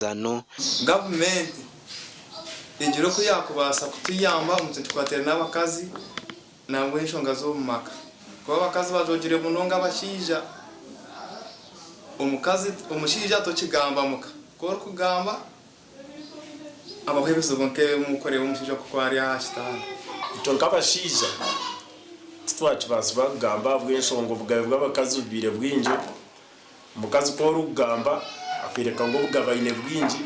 zano government ingiro ko yakubasa kutuyamba umuntu twatera n'abakazi nabwo inshonga zo mu maka kuba abakazi bazogire munonga abashija umukazi umushija to kigamba muka ko kugamba abahebese bonke umukorera umushija kuko ari hashitana itonka abashija twacu basubagamba bw'inshongo bugabe bw'abakazi ubire bwinje umukazi ko rugamba akwireka ngo bugabayine bwinji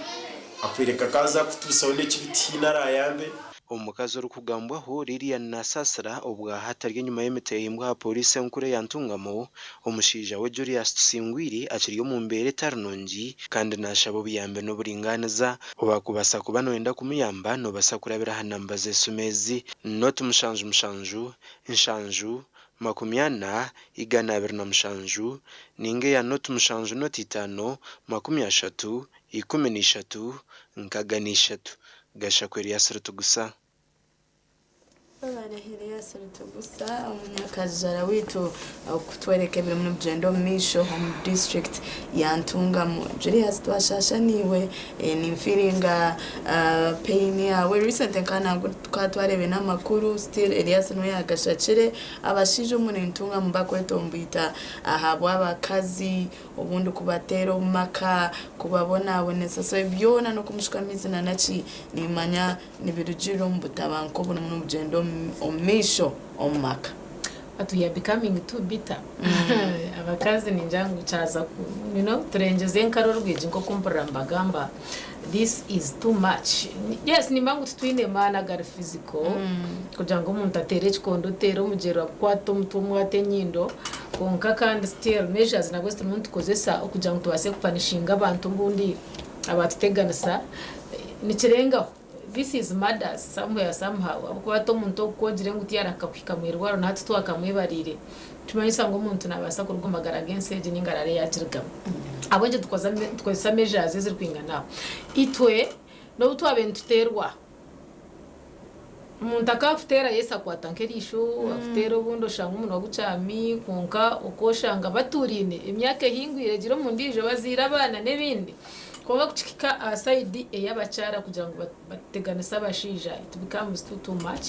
akwireka kaza kutusaho n'ikibiti narayambe umukazi uri kugambwaho Lilian Nasasara ubwa hatarye nyuma y'emeteye imbwa polisi nkure yantungamo umushija we Julius Singwiri akiriyo mu mbere tarnongi kandi nashabo biyambe no buringaniza ubakubasa kubano wenda kumuyamba no basakurabira hanambaze sumezi not mushanju inshanju makumyana igana abiri na mushanju ninge ya not mushanju not itano 30 13 nkaganishatu gashakweri yasrutu gusa barahiriye yasrutu gusa umunyakajara witu kutwereka biri mu Bugendo Misho Home District yantunga mu Julius twashasha niwe ni feelinga pain yawe recent kana twatwarebe namakuru still Elias no yagashacire abashije umuntu intunga mu bakweto mbita ahabwa abakazi ubundi kubatero maka kubabona bonesa so byona no kumushikamiza na naci nimanya nibirujiro mbutabanko buno mu Bugendo Misho omaka but we are becoming too bitter. Abakazi ninjangu chaza turengeze nkaro rwije ngo kumpura mbagamba this is too much. Yes nimbangu twine mana gar physical kugira ngo umuntu atere chikondo tero mugero kwato mutumu ate nyindo konka kandi still measures na gwest umuntu kozesa kugira ngo tubase kupanishinga abantu mbundi abatuteganisa nikirenga. This is murder somewhere somehow abukwato umuntu ukogire nguti yarakakwika mwirwaro natwe twakamwibarire tumanyisa ngo umuntu nabasa kurugumagara against n'ingarare yakirigamo abonje tukoza measures ziri kwingana itwe no butwabe ntuterwa umuntu akafutera yesa kwatankerisho afutera ubundo shanga umuntu wagucami konka ukoshanga baturine imyaka hingwire giro mu ndije bazira abana nebindi konga kuchikika aside y'abacara kugira ngo bateganisa abashija it becomes too much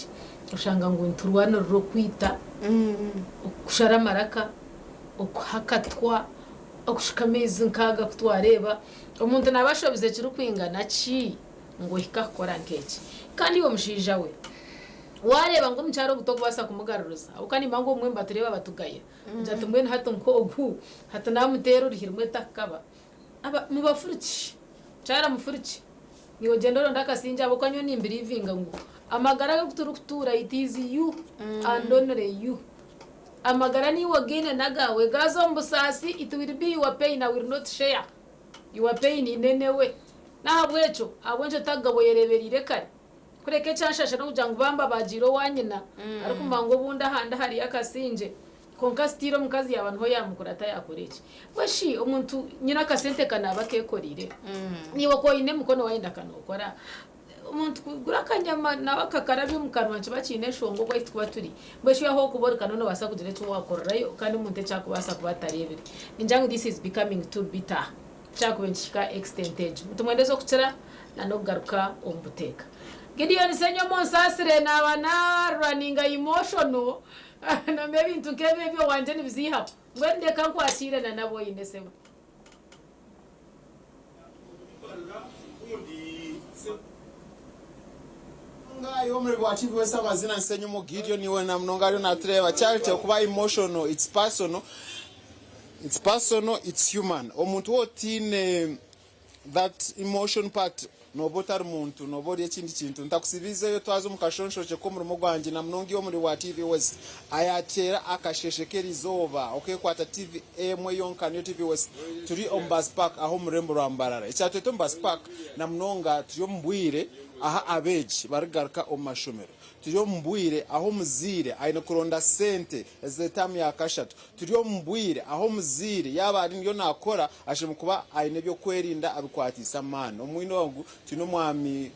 ushanga ngo nturwana ro kwita kushara maraka okuhakatwa okushikameza nkaga kutwareba umuntu nabashobize kiri kwingana ki ngo hikakora nkeki kandi uwo mushija we wareba ngo mcharo gutokubasa kumugaruruza ukani mango umwe mbatureba batugaya njatumwe hato nkogu hato namutero rihirwe takaba aba mubafuruki cara mufuruki niwo gendoro ndakasinja abokanyo nimbiri ivinga ngo amagara yo kuturukutura it is you and only you amagara ni wagene nagawe gazombusasi it will be your pain I will not share your pain inenewe nahabwecho abonje tagabo yereberire kare kureke cyashasha no kujango bamba bajiro wanyina ariko mbango bunda handa hari akasinje konka stiro mukazi yabantu ho yamukurata yakoreki weshi umuntu nyina kasente kana bakekorire niwo ko ine mukono wayenda kanokora umuntu gurakanyama nabakakarabyo mukanwa cyabakine shongo ko itwa turi weshi yaho kubora kanono basa kugire cyo wakorayo kandi umuntu cyakubasa kubatarebere injangu this is becoming too bitter cyakubenshika extentage mutumwende zo kucira na no garuka ombuteka Gideon senyo monsasire na bana running emotional na maybe ntukebe byo wanje nibiziha ngwende kankwashire na nabo yinesemo ngayo muri bwachivu wesa mazina nsenyo mo Gideon niwe na mnongari na treva charity kuba emotional it's personal it's human omuntu wotine that emotion part no botar muntu no bodi ekindi kintu ntakusibize yo twazo mukashonshoshe ko muri mugwanje na mnongi yo muri wa TV West ayatera akasheshekera izoba kwata TV emwe yonka niyo TV West turi on Bus Park aho murembo rwambarara icyatwe Bus Park na mnonga tuyo mbwire aha abeji barigaruka omashomero turiyo mbwire aho muzire ayine kuronda sente ezetamu yakashatu turiyo mbwire aho muzire yaba ari niyo nakora ashemu kuba ayine byo kwerinda abikwatisa mano omwino wangu tino mwami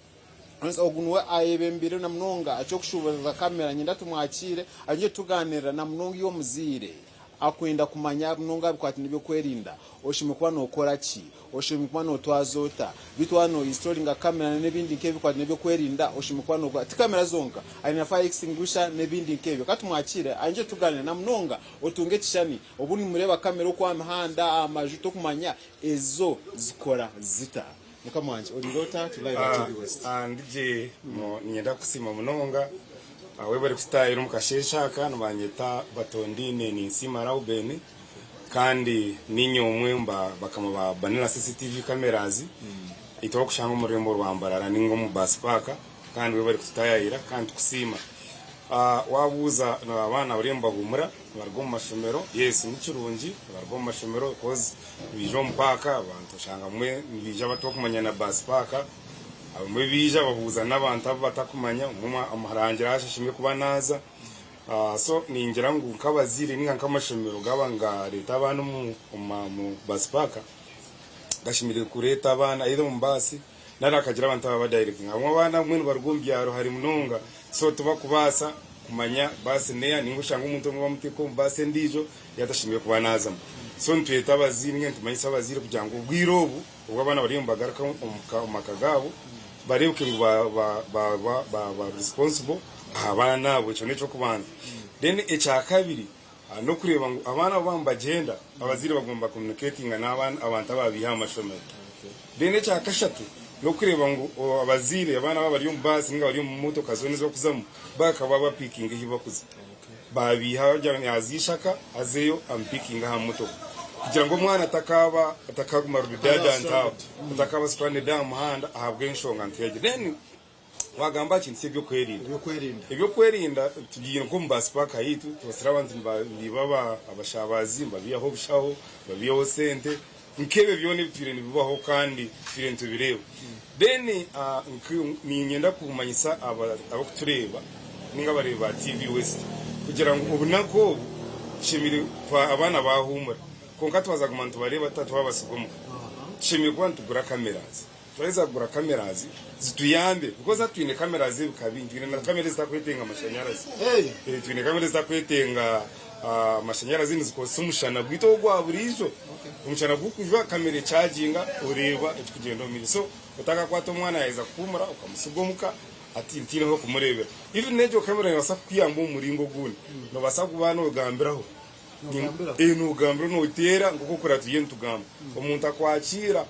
ogunwe ayebembire na mnonga acho kushubaza kamera nyinda tumwakire anje tuganira na mnongi yo muzire akwenda kumanya munonga bikwati nibyo kwerinda oshime kuba nokora ki oshime kuba notwazota bitwano installing a camera nebindi nkebikwati nibyo kwerinda oshime kuba nokora ti kamera zonka alina fire extinguisher nebindi nkebyo katumwakire anje tugane na munonga otunge kishani obuni mureba kamera kwa mihanda amajuto kumanya ezo zikora zita mukamwanje olirota to live TV West ndije nyenda kusima munonga we bari kustayira mukasheshaka nabanyeta batondine ni nsima Raubeni kandi ninyomwe mba bakama ba banira CCTV cameras ito kushanga umurembo rwambarara ningo mu basipaka kandi we bari kustayira kandi kusima wabuza abana baremba humura bargo mu mashomero yes n'ikirungi bargo mu mashomero cause bijo mpaka abantu shanga mwe bija batokumanya na basipaka abamwe bija babuza n'abantu batakumanya umuma amarangira ashishimye kuba naza so ningira ngo kabazire ninga kamashomero gabanga leta abantu mu basipaka gashimire kureta abana ido mu basi narakagira abantu baba direct ngamwe abana mwe barugumbyaro hari munonga so tuba kubasa kumanya basi neya ningo shanga umuntu mu bamutiko basi ndijo yatashimye kuba naza so ntweta abazini nge tumanyisa abazire kugira ngo ubwirobu ubwo abana bari mu bagaraka umakagabo baribuke ngo ba responsible abana bo cyo neco kubanza then echa kabiri no kureba ngo abana bamba agenda abazire bagomba communicating n'abana abantu ababiha amashomero then echa kashatu no kureba ngo abazire abana bari mu basi nga bari mu motoka zone zo kuzamu bakaba ba picking hibakuze babiha byane azishaka azeyo am picking ha motoka kugira ngo umwana atakaguma rudada ntaho atakaba stranded down muhanda ahabwe inshonga ntege then wagamba kintu ibyo kwerinda tugiye ko mbasipaka yitu twasira abantu baba abashabazi babiyaho bishaho babiyaho sente nkebe byone bitire bibaho kandi twire ntubireba then ni nyenda kumanyisa abakutureba ninga bareba TV West kugira ngo ubunako shimire kwa abana bahumura konka twaza kumantu bareba tatu babasugoma shimire kwa ntugura cameras tweza kugura cameras zituyambe because atwine cameras zibikabinjire na cameras zitakwetenga amashanyarazi twine cameras zitakwetenga amashanyarazi nizikosa umushana bwito gwa burijo umushana bukuva kamera charginga ureba ikugenda mu so utaka kwato mwana yaiza kumura ukamusugomuka ati ntine ho kumurebera even nejo kamera yasa kwiyamba umuringo gune no basa kubana ugambiraho ugambira no utera ngo kokora tuye ntugamba umuntu akwakira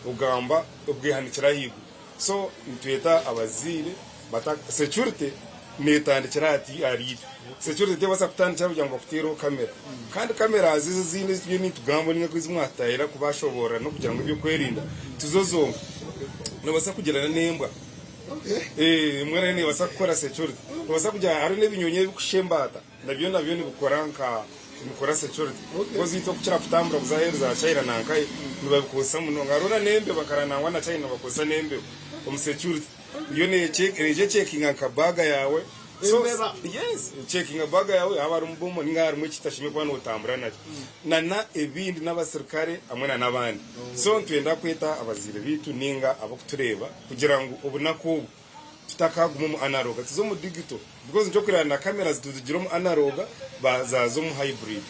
ugamba ubwihanikira higo so ntweta abazire bata security netandikira ati ari security basa kutandikira kugira ngo kutero kamera kandi kamera azize zindi zini tugambo ninga kwizimwatayira kubashobora no kugira ngo ibyo kwerinda tuzozonga no basa kugirana nembwa mwana ne basa gukora security basa kujya hari nebinyonye bikushembata nabyo ni bukoranka mukora security kozito kuchira kutambura kuzahereza China nankai nibabikosa muno ngarona nembe bakaranangwa na China bakosa nembe security iyo ne checking akabaga yawe so yes checking abaga yawe abari mbumo ngari mu kitashimye kwa no tambura na ebindi n'abasirikare amwe n'abandi so twenda kweta abazire bitu ninga abakutureba kugira ngo ubunako tutakaguma mu analoga tuzo mu digital because njo kurana cameras tuzigira mu analoga bazazo mu hybrid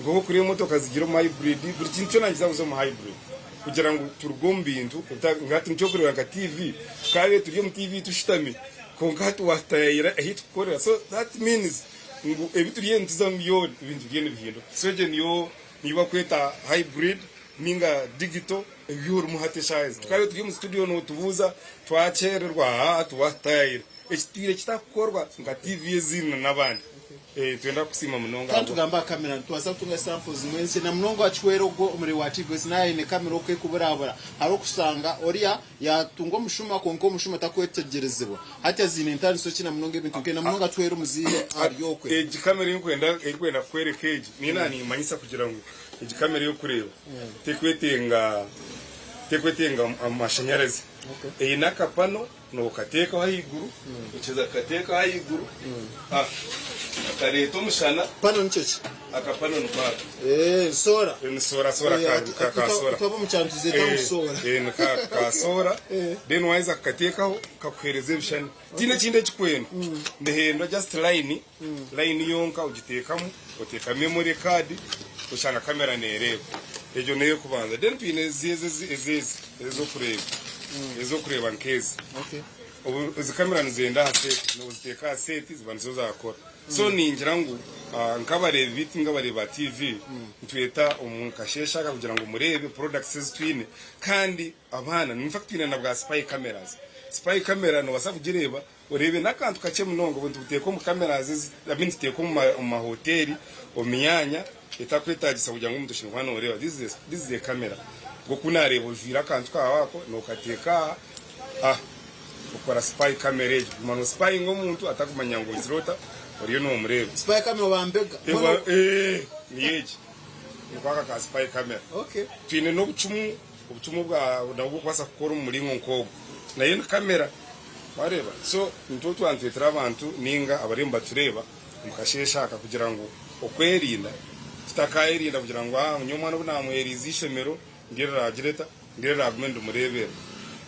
ngo kuri motoka zigira mu hybrid buri kintu cyo uzo mu hybrid kugira ngo turugombe intu ngati njo kurana ka TV kabe turiye mu TV tushitame ko ngati watayira hit korera so that means ngo ebituriye ntuzamyo ibintu byene bihindo so je niba kweta hybrid ninga digital ebyuru muhate size tukare turi mu studio no tubuza twacererwa tuwatayira ekitire kitakorwa nga TV zina nabandi twenda kusima munonga kandi tugamba kamera twasa tunga samples mwense na munonga wachwero go umuri wa TV sinaye ne kamera okwe kuburabura haro kusanga oria yatungo mushuma konko mushuma takwetegerezebwa hati azine ntari so kina munonga ibintu nke na munonga twero muziye ariyokwe kamera ikwenda kwerekeje ni nani manyisa kugira ngo kamera yo kureba tekwetenga tekwetenga amashanyarazi iyi nakapano no kateka hayiguru ukiza kateka hayiguru akareto mushana pano nicyo akapano nupaka sora sora ka sora tuba mu cyantu zeta sora ka sora then waiza katekaho kakuhereza ibishani tine kinde kikweno ndehendo just line yonka ugitekamo uteka memory card ushanga kamera nereba ejo neyo kubanza then twine zizi ezo kureba nkezi ubu izi kamera nzenda hase no ziteka seti zibanzo zakora so ningira ngo nkabareba biti ngabareba TV ntweta umukashesha kugira ngo murebe products twine kandi abana in fact twine na bwa spy camera no wasa kugireba urebe nakantu kace munongo buntu buteko mu cameras abindi teko mu mahoteli omyanya etakwetagisa kugira ngo umuntu shinkwano ureba this is a camera ngo kunareba ujira kantu kawako no kateka ukora spy camera mano spy ngomuntu atakumanya ngo izirota uriyo no murebe spy camera bambega niyeje nikwaka ka spy camera okay twine no ubucumu bwa nabwo kwasa gukora umuringo nkogo nayo kamera bareba so ntutu antwetera abantu ninga abaremba tureba mukasheshaka kugira ngo okwerinda tutakayirinda kugira ngo nyumwana bunamweriza ishemero ngerera agmendo murebera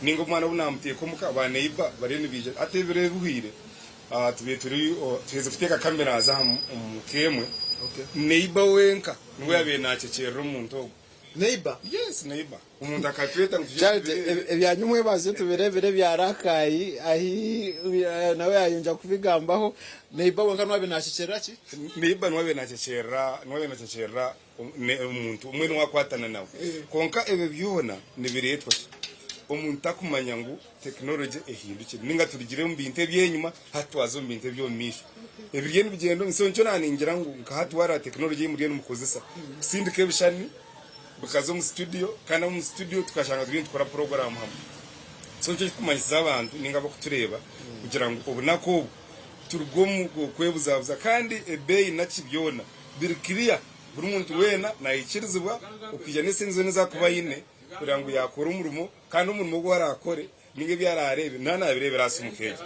ningo mwana bunamuteko muka baneiba barene bije atebere buhire tube tuze kuteka kamera za mukemwe neiba wenka ngo yabe nacecera umuntu neighbor yes neighbor umuntu akatweta ebyanyumwe baze tuberebere byarakayi ahi nawe yayonja kubigambaho neighbor wenka nwabe nacecera ki neighbor nwabe nacecera umuntu umwe nwakwatana nawe konka ebe byona nibiretwa umuntu akumanya ngo technology ehindukire ninga turigire mu binte byenyuma hatwazo mu binte byo misho ebigenda bigendo nsoncho naningira ngo hatwara technology muri no mukozesa sindike bishani bukazo mu studio kana mu studio tukashanga tugenda tukora program hamwe soncho kumanyiza abantu ninga bakutureba kugira ngo ubunako turugomu kwebuzabuza kandi ebeyi nakibyona birikiriya buri muntu wena nayikirizwa ukijya nesenzo neza kuba yine kugira ngo yakora umurimo kandi umurimo gwo arakore ninge byararebe nanabirebera asumukeje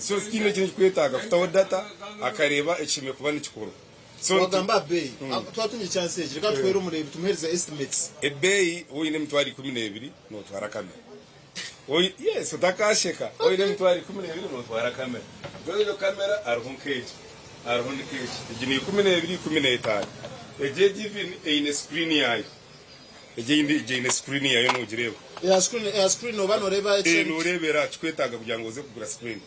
so skine kintu kwetaga kutaho data akareba ekime kuba nikikoro so bagamba bay twatunye chance reka twere umurebe tumuhereza estimates ebeyi woyine mtwari 12 no twara kamera oyi yes utakasheka woyine mtwari 12 no twara kamera goyo kamera arhunkeje igini 12 ejejivini eine screen yayo ejinde screen yayo no gireba ya screen no banoreba no rebera kwetaga kugira ngo uze kugura screen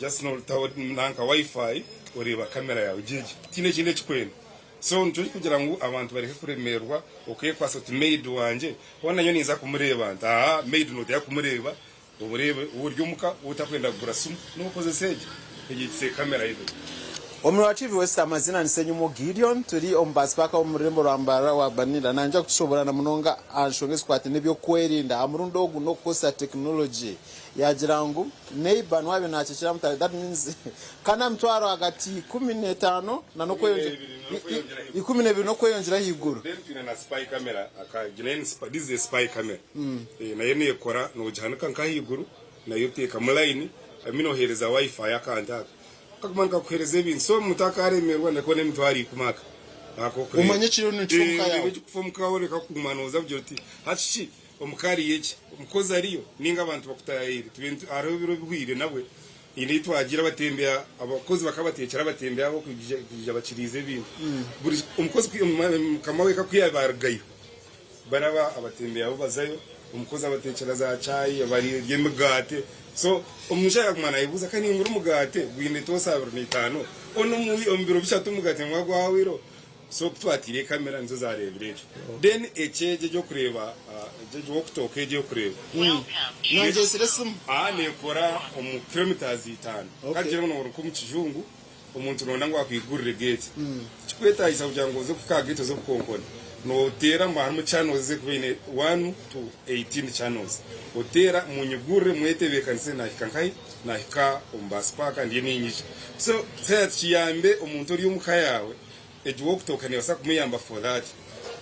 just no tawo nanka wifi ureba kamera yawe jeje kinde kikwena so nturi kugira ngo abantu bareke kuremerwa okay kwasa to maid wanje bona nyo niza kumureba maid no ya kumureba uburebe uburyo muka utakwenda kugura sumu nukoze seje igitse kamera yido Omro achieve wese amazina nisenyumo Gideon turi ombasipaka omurembo rwambara wa banira nanja kushobora na munonga anshonge squat nebyo kwerinda amurundo ogu no kosa technology yagirangu neighbor nwabe nakishira mutare that means kana mtwaro agati 15 na no kweyonje 12 no kweyonjira higuru then na spy camera akaginen this is spy camera na yene ekora no jahanuka nkahiguru na yoteka muline amino hereza wifi yakanda kakumanika kuhereza ibintu so mutakaremerwa nakone mtwari kumaka akokore umanye kiro n'icumka yawe kufumuka wore kakumanuza byoti hachi omukari yeki umukozi ariyo ninga abantu bakutayire tubintu ariho biro bihwire nawe indi twagira batembera abakozi bakabatekera batembera abo kujya bakirize ibintu buri umukozi kamawe kakuyabargayo baraba abatembera abo bazayo umukozi abatekera za chai abari yemugate so umushaka kumana yibuza kandi nguru mugate gwinde tosa 5 ono mubi ombiro bishatu mugate mwagwawiro so twatire kamera nzo zarebereje then echeje cyo kureba eje wo kutoke je kureba nanje siresum nekora kilometers 5 kagire no ku mukijungu umuntu nona ngo akwigurire gate kikweta isa kujango zo kuka gate zo kukonkona no tera mu channels ze kubine 1 to 18 channels otera munyugure mwete kanse na hikankai na hika umbasipaka ndiye ninyisha so set kiyambe umuntu uri umukaya yawe ejo wo kutokane wasa kumuyamba for that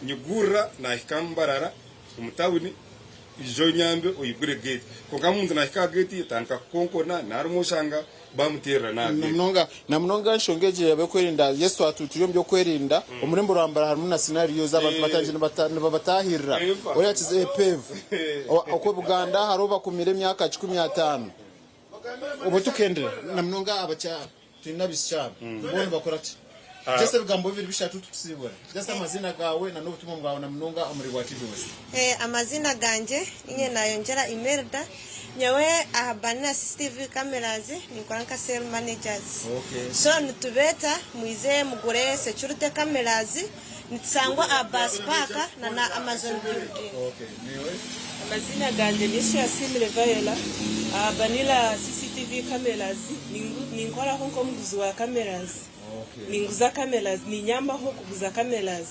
nyugura na hikambarara umutawuni ijo nyambe uyigure gate koga muntu nashika gate itanka konkona narumushanga bamuterera nabe namnonga nshongeje yabe kwerinda Yesu atuturiyo byo kwerinda umurembo rambara harimo na scenario z'abantu batanjye batahirira oya kize peve okwe Buganda haroba kumire myaka 15 ubu tukendera namnonga abacha tunabishyaba mbone bakora ati Jese bigambo bibiri bishatu tukusibura Jese amazina gawe na n'ubutumwa bwawe namnonga umuri wa TV wese amazina ganje inye nayongera Imelda nyawe ahabana CCTV cameras nikoranka sales managers so nitubeta muize mugure security cameras nitsangwa abas paka na Amazon building amazina ganje nisho asimile vayela abanila CCTV cameras ninkora honko mguzi wa cameras ninguza cameras ni nyamba ho kuguza cameras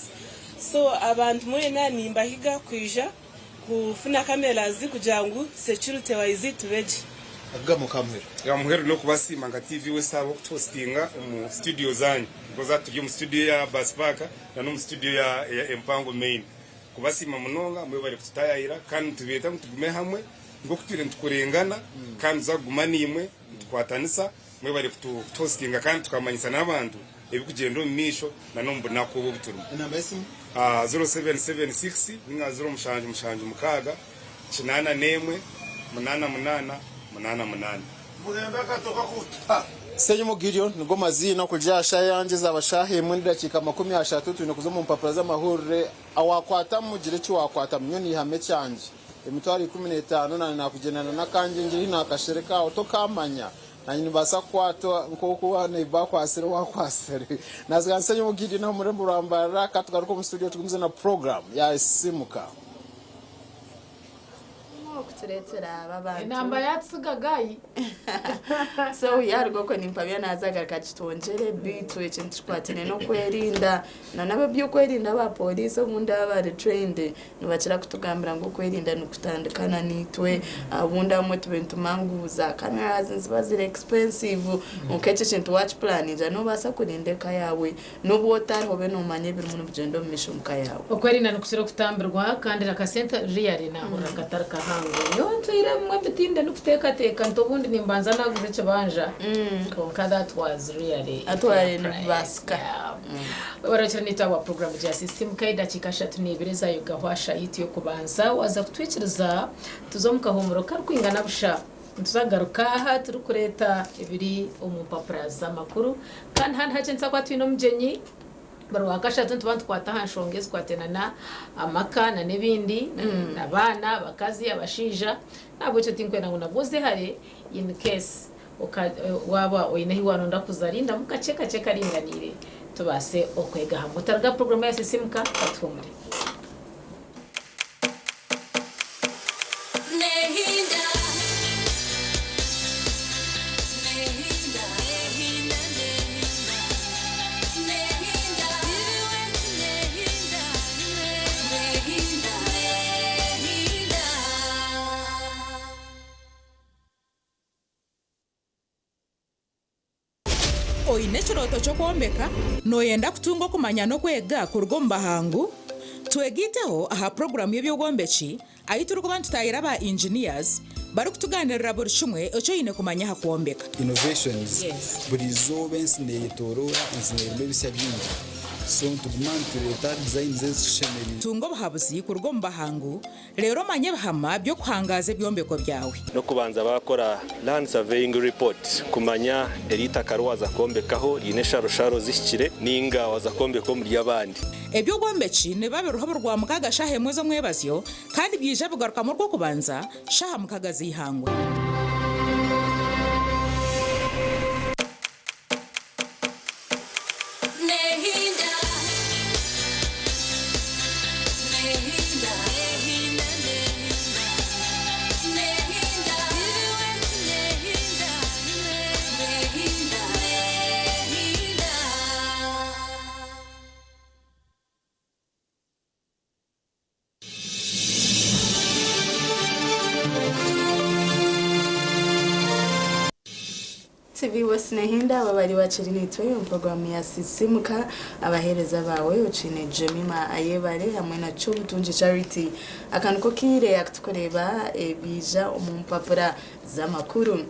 so abantu muri nani mbahiga kwija kufuna cameras kujangu security wise tubeje agamo kamera yamuhero no kubasima nga TV we sabo kutostinga mu studio zanyu ngoza turi mu studio ya Baspaka na no mu studio ya Empango main kubasima munonga mwe bari kutayira kandi tubeta mutugume hamwe ngo kutire ntukurengana kandi zagumani imwe tukwatanisa mwe bari kutostinga kandi tukamanyisa n'abantu ebikugenda mu misho na nombo nako buturu inamba yesimu 0776 ninga 0 mushanje mukaga kinana nemwe munana murembe katoka kuta Senyo Gideon ngo mazina kujasha yanje zabashahe mu ndakika 30 tune kuzo mu mpapuro z'amahurire awakwata mugire cyo wakwata myoni ihame cyanje emitwari 15 na nakugenana nakanje ngiri nakashereka otokamanya nanyini basa kwato nkoko wane bakwasere wakwasere nazga Senyo Gideon no murembo rambara katugaruko mu studio tukumze na program ya Simuka kuturetera ababantu inamba yatsigagayi so yarwo ko nimpabya nazaga kachitongere bitu ekintu kwatene no kwerinda nanabe byo kwerinda ba police munda ba trained nibakira kutugambira ngo kwerinda nukutandikana nitwe abunda moto bintu manguza cameras nzibazire expensive ukeche kintu watch plan nja no basa kurindeka yawe no botari hobe no manye biri mu bugendo mishumka yawe okwerinda nukusira kutambirwa kandi rakasenta real naho rakatarka yo ntira mwe bitinde nukuteka teka ntobundi nimbanza naguze cyabanja konka that was really atware baska warakira nitawa program ya system kaida kikashatu nibireza yugahwasha yitiyo kubanza waza kutwikiriza tuzomuka homoro karkwingana busha tuzagaruka aha turi kureta ibiri umupapura z'amakuru kandi handi hacensa kwa twino mjenyi barwakashatu tubantu kwatahanshongeze kwatenana amakana nebindi nabana bakazi abashija nabo cyo tinkwena ngo nabuze hare in case waba oyinahi wanonda kuzarinda mukacheka cheka ringanire tubase okwega hamwe targa program ya Simuka katumure oine chiroto cyo kwombeka noyenda kutunga kumanya no kwega kurwo mbahangu twegiteho aha program y'ebyogombechi ayituru ko bantu tayira ba engineers bari kutuganirira buri kimwe icyo yine kumanya ha kwombeka innovations buri zobe nsine torora nsine bisya byingi so tugumante leta design zeshemeri tungo bahabuzi kurwo mbahangu rero manye bahama byo kuhangaze byombeko byawe no kubanza bakora land surveying report kumanya erita karwaza kombekaho yine sharo zishikire ninga waza kombeko muri yabandi ebyo gombechi ne babe ruhabo rwa mukaga shahe mwezo mwebazyo kandi byije bugaruka mu rwo kubanza shaha mukaga zihangwe TV Wasinehinda ababari bacirinitwe mu programu ya Sisimuka abahereza bawe ucine Jemima Ayebare hamwe na Chubutunji Charity akanko kire akutukoreba ebija umumpapura z'amakuru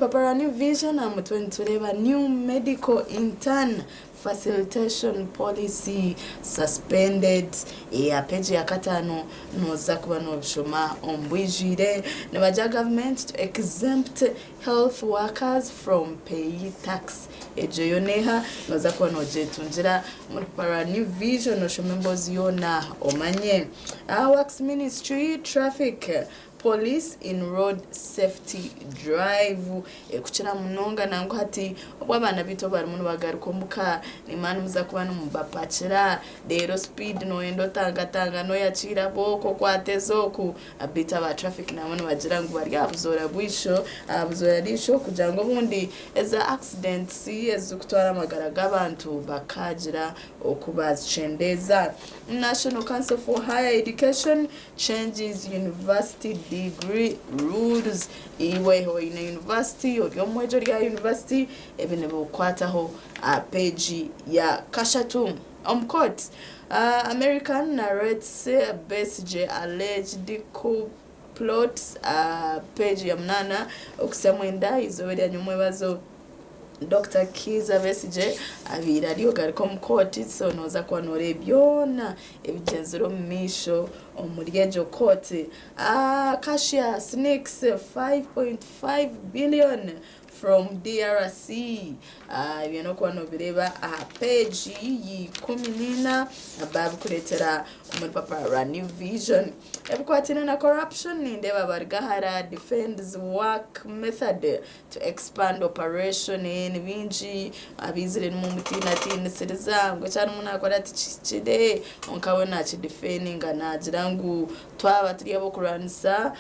Papara New Vision amutwe tureba New Medical Intern Facilitation Policy suspended ya page ya katano noza kuba no bishoma ombwijire nebaja government to exempt health workers from pay tax ejoyoneha noza kuba no jetunjira muri Papara New Vision no shumembozi yona omanye Works Ministry Traffic Police in road safety drive kuchira munonga nango hati obwabana bito bari muno bagarukombuka nimani muza kuba numubapachira dero speed no endo tanga no yachira boko kwatezoku abita ba traffic namone bagira ngo bari abuzora bwisho abuzora risho kujango bundi eza accident si ezukutwara amagara gabantu bakagira okubazchendeza National Council for Higher Education changes university degree rules iweho ina university or mwejo ya university ebene bokwataho page ya kashatu court American narrates Besigye alleged coup plot page ya mnana okusemwenda izobera nyumwe bazo Dr. Kiza Besigye abira aliyo gariko mukoti so noza kwa nore byona ebigenzero misho omuryejo kote Kashia snakes 5.5 billion from DRC ibintu kwa no bireba page yi 10 ababu kuretera muri Papara New Vision ebukwatina na corruption ndeba barigahara defends work method to expand operation in binji abizire mu mutina tine serizango cyane umuntu akora ticide onkabona ci defending anagirangu twaba turiye kuranisa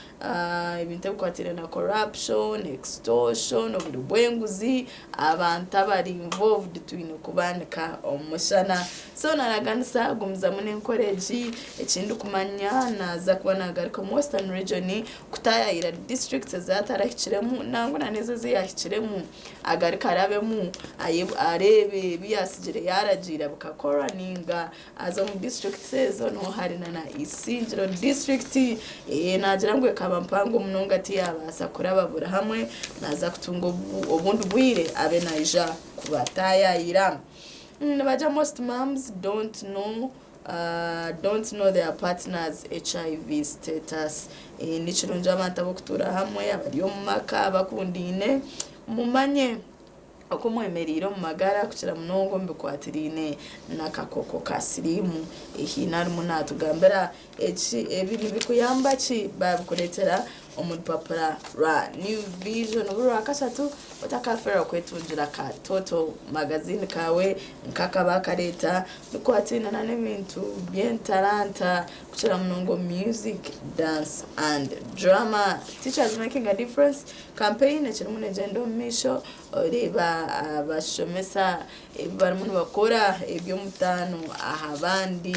ibintu bukwatina na corruption extortion ubwenguzi abantu abari involved twino kubanika omushana so naraganisa gumza mune encourage ekindi kumanya naza kubona gariko Western region kutayira districts zatarahikiremu nango naneze ziyahikiremu agarika arabemu arebe biyasigire yaragira bukakora ninga azo mu districts ezo no hari na Isinjiro district nagira ngo ekaba mpango munonga ati yabasa kurababura hamwe naza kutungo obundu bwire abe naija kubatayira nabaja most moms don't know their partner's HIV status nichirunja abantu abokutura hamwe abariyo mumaka bakundine mumanye okumwemeriro mu magara kuchira munongo mbikwatirine nakakoko kasirimu ehinari munatu gambera ebintu bikuyamba ki babukuretera omuri Papara New Vision buru akashatu utakafera kwetunjira ka Toto magazine kawe nkakaba kareta bikwatina na nebintu bien talanta kuchira munongo music dance and drama teachers making a difference campaign ekiri mu Gendo Misho riba abashomesa bari bakora ebyo mutano ahabandi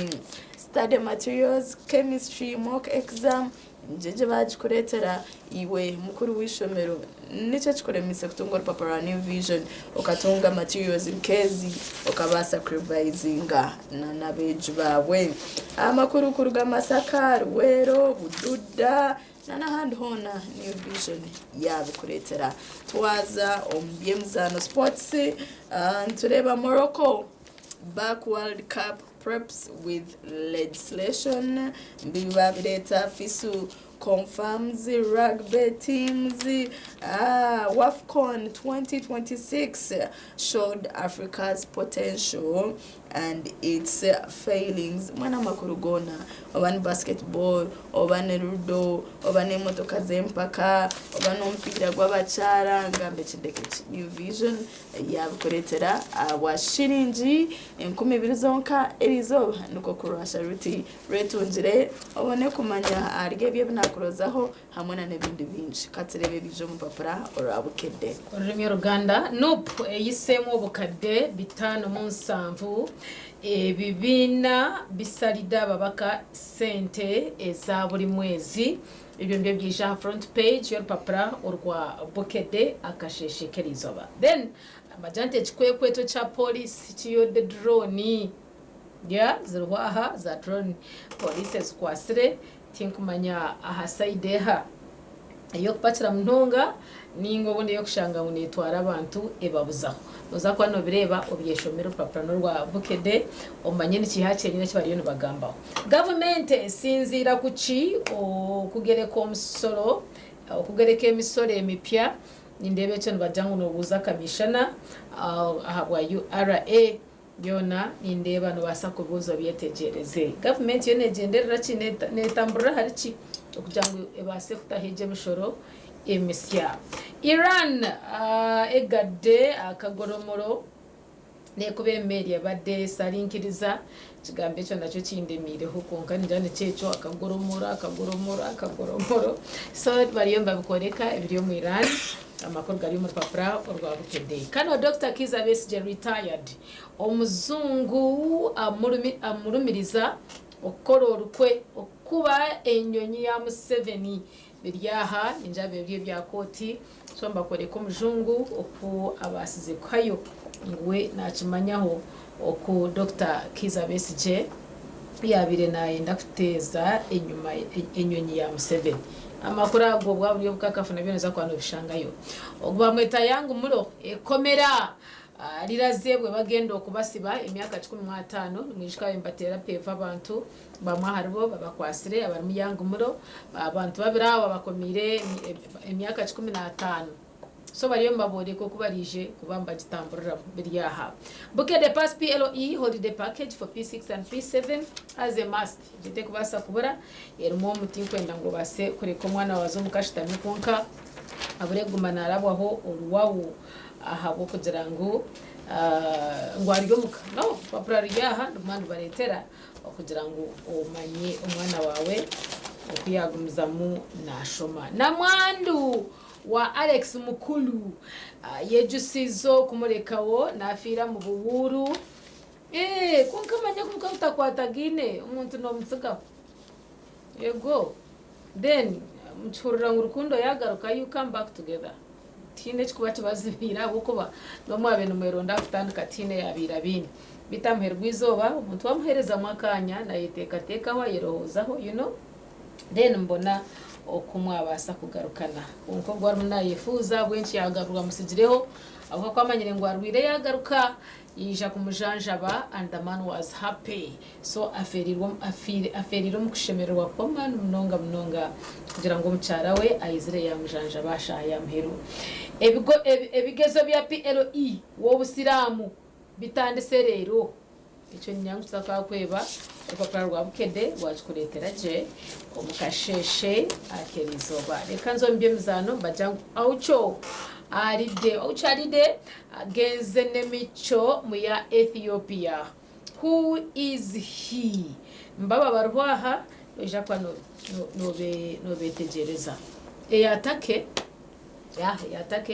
study materials chemistry mock exam njeje bajikuretera iwe mukuru wishomero nico chikoremise kutungora Papara New Vision okatunga materials nkezi okabasa revisinga na beji bawe amakuru kuruga Masaka Ruwero Bududa n'ahandi hona New Vision yabukuretera twaza omubyemzano sports tureba Morocco back World Cup preps with legislation biba bireta Fisu confirms rugby teams WAFCON 2026 showed Africa's potential and its failings mwana makurugona obani basketball obani rudo obani motoka zempaka obani ompira gw'abacara ngambe kideke New Vision yabukuretera abashiringi 12 zonka erizo nuko kurasha ruti retunjire obone kumanya arige bye binakurozaho hamwe na nebindi binji katirebe bijo mu Papara orabukede Orumyo Ruganda nope yisemo bukade bitano mu nsamvu bibina bisalida babaka sente eza buli mwezi ibyo mbye byisha front page y'urupapura urwa Bukede akasheshekerizoba. Then amajante kweto cha police chiyo de drone zirwaha za drone police zikwasire tinkumanya ahasaideha iyo kupatira mntunga ningo bundi yo kushanga unitwara abantu ebabuzaho uza kwa no bireba obyeshomero papa no rwa Bukede omanye n'ikihace nyine kibari yo bagambaho. Government sinzira kuki kugereka omusoro okugereka emisoro emipya nindebe cyo bajangu no buza kamishana ahabwa URA yona nindeba no basa kubuzo byetegereze. Government yo negenderera netambura hariki okujangu ebase kutaheje mishoro emisya. Iran egadde akagoromoro nekubemeri bade salinkiriza kigambe cyo nacho kindemire hukonka njane cyecho akagoromoro so bariyomba bikoreka ibiriyo mu Iran amakuru gari mu papra urwa Bukede. Kano Dr. Kizza Besigye retired omuzungu amurumiriza okororukwe okuba enyonyi ya Museveni biryaha injabe bya koti so mbakoreka omuzungu oku abasize kwayo ngwe nakimanyaho oku Dr. Kizza Besigye yabire nayenda kuteza enyuma enyonyi ya Museveni amakuru ago bwaburiyo bukakafuna byoneza kwano bishangayo ogwamweta yangu mulo ekomera lirazebwe bagenda okubasiba emyaka 15 mwishika embatera peva abantu bamwa haribo babakwasire abari mu yangu mulo abantu babirawo bakomire emyaka 15 so bariyo mbabode ko kubarije kubamba gitamburira biryaha. Bukede pass PLE holiday package for P6 and P7 as a must jite kubasa kubura yerimo muti kwenda ngo base kureka mwana wazo mukashitami konka abureguma narabwaho uruwawu ahabo kugira ngo ngwariyo muka no papura ryaha ndumandu baretera kugira ngo umanye umwana wawe okuyagumizamu nashoma na mwandu wa Alex Mukulu yejusizo kumurekawo nafira mu buhuru kunkamanya kumka utakwatagine umuntu no mutsuka yego then mchurira ngurukundo yagaruka you come back together tine chikuba tibazibira bukuba no mwabe numero ndafutandika tine yabira bini bitamherwa izoba umuntu wamuhereza mwakanya na yeteka wa yerohozaho then mbona okumwabasa kugarukana unko gwarumuna yifuza bwenshi yagarura musigireho aho kwamanyire ngo arwire yagaruka yija kumujanjaba and the man was happy so aferiro mukushemerwa kwa man mnonga kugira ngo mucara we ayizire yamujanjaba basha yamheru ebigezo bya PLE wo busiramu bitandise rero icyo nyangu tsakweba urupapuro rwa Bukede rwakikuretera je omukasheshe akerizoba reka nzombye muzano bajya aucho aride agenze nemico mu ya Ethiopia. Who is he? Mbaba barwaha eja kwa no betegereza yatake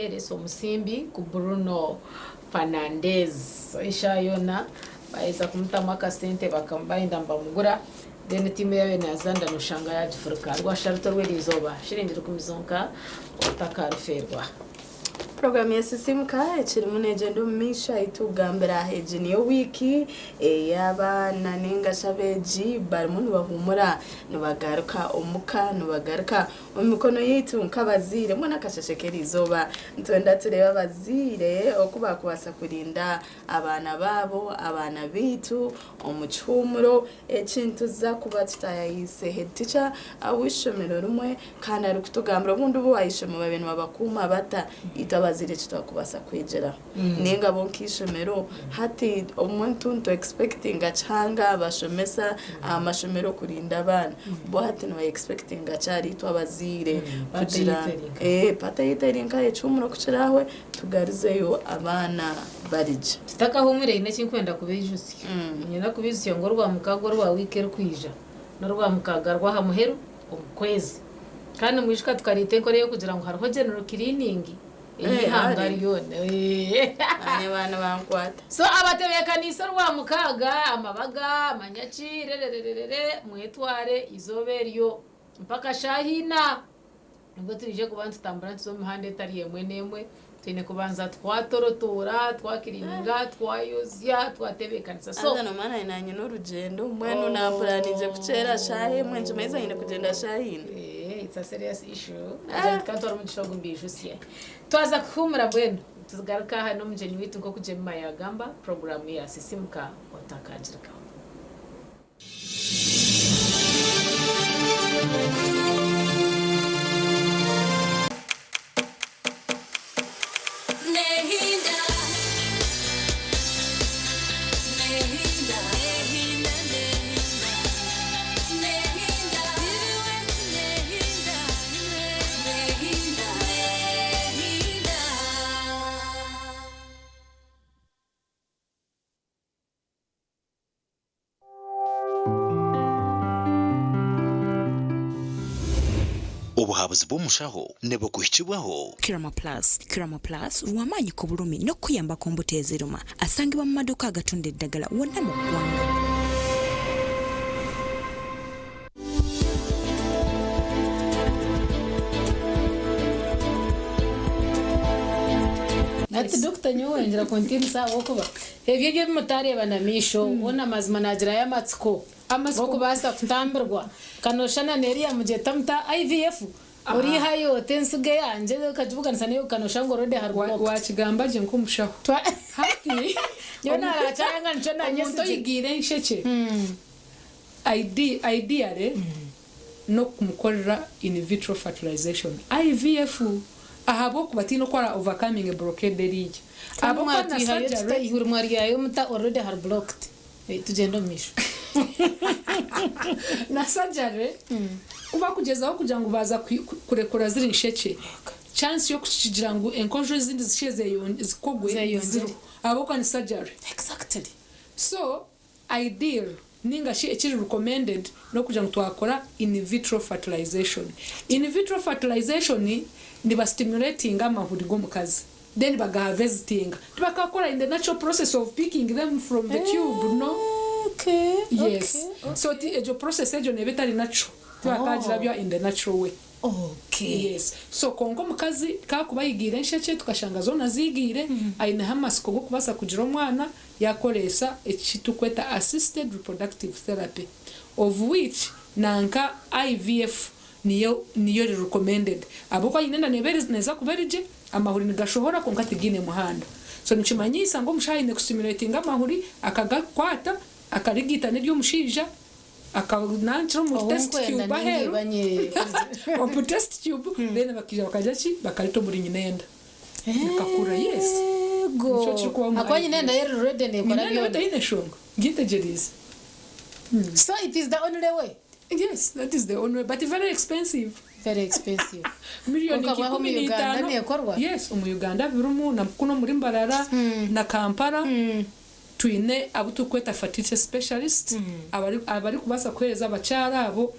reso musimbi ku Bruno Fernandes isha yona baeza kumutama akasente bakambainda mbamugura then timu yawe nazanda no shanga ya Afrika rwa sharuto rwerizoba shirindira kumizonka otakaruferwa. Program ya sisimka chiri munegendo misha itugambira heje niyo wiki yaba naninga shabeji barmuntu bahumura nubagaruka omuka nubagaruka omikono yitu nkabazire mwana kashashekeri izoba ntwenda tureba bazire okuba kubasa kurinda abana babo abana bitu omuchumuro ekintu za kuba tutayise head teacher awishomero rumwe kana ari kutugambira ubundi bo wayishoma babenu babakuma bata bazire tutakubasa kwegera ninga bonkishomero hati omuntu nto expecting achanga abashomesa amashomero kurinda abana bo hati no expecting achari twabazire kugira patayiterinka yecumuro kucirawe tugarizeyo abana barije tutakahumire ine kinkwenda kubijusi nyina kubizi ngo rwa mukago rwa wikero kwija no rwa mukaga rwa hamuheru omukwezi kandi mwishika tukarite ko rero kugira ngo hariho general cleaning hangariyone ane bana bankwata so abatebeka niso rwa mukaga amabaga amanyaci rerererere mwetware izoberyo mpaka shahina nibwo turije kubanza tutambura tuzo mihanda etari yemwe nemwe tene kubanza twatorotora twakiriringa twayozya twatebekanisa so azana mana inanye n'urugendo mwenu napuranije kucera shahe mwenje maiza nyine kugenda shahine it's a serious issue agent kantora mu gishogo mbisho sie twaza kuhumura bwenu tugaruka hano mjeni witu nko kujema ya gamba programu ya sisimuka watakajirika obuhabuzi bw'omushaho nebo kuhikibwaho Kirama Plus wamanyi ku bulumi no kuyamba ku mbuto eziruma asangibwa mu maduuka agatunda eddagala wonna mu ggwanga. ati Dr. Nyowe njira kontini sawa okuba ebyo byo mutari abanamisho wona mazima nagira ya matsiko boko basa kutambirwa kanoshana neriya mujeta muta IVF uri hayo tensuge yanje kajubukanisa nayo kanosha ngo rode harbo wakigamba je nkumushaho haki yona arachanga ncho na nyesi umuntu yigire nsheke idea no kumukorera in vitro fertilization IVF ahabo kubatino kwara overcoming a blockade rige abo kwa surgery hurumari yayo muta already har blocked tugendo misho na surgery kuba kugezaho kugira ngo baza kurekura ziri nsheke chance yo kukigira ngo enkonjo zindi zisheze zikogwe zero abo kwa surgery exactly so ideal ninga shi ekiri recommended no kugira ngo twakora in vitro fertilization ni ba stimulating amahuri go mukazi then baga visiting tubakakora in the natural process of picking them from the tube no okay yes so the process ejo ne betali natural tubakagira byo in the natural way okay yes so kongo mukazi kakuba yigire nsheke tukashanga zona zigire aina hamasiko go kubasa kugira omwana yakolesa ekitukweta assisted reproductive therapy of which nanka IVF niyo recommended aboko yinenda neza kuberije amahuri nigashohora konka tigine muhanda so nikimanyisa ngo mushayine kustimulating amahuri akagakwata akarigita ne ry'umushija akananchiro mu test tube bahero mu test tube bene bakajachi bakalito muri nyinenda nakakura yes go akonyi nenda yero ready ne kora byo ine shongo gitegereza so it is the only way. Yes, that is the only way, but very expensive. Milioni kikumi n'itano. Yes, mu Uganda birumu na kuno muri Mbarara na Kampala. Tuine abutukweta fertility specialist abari kubasa kweza abacyara abo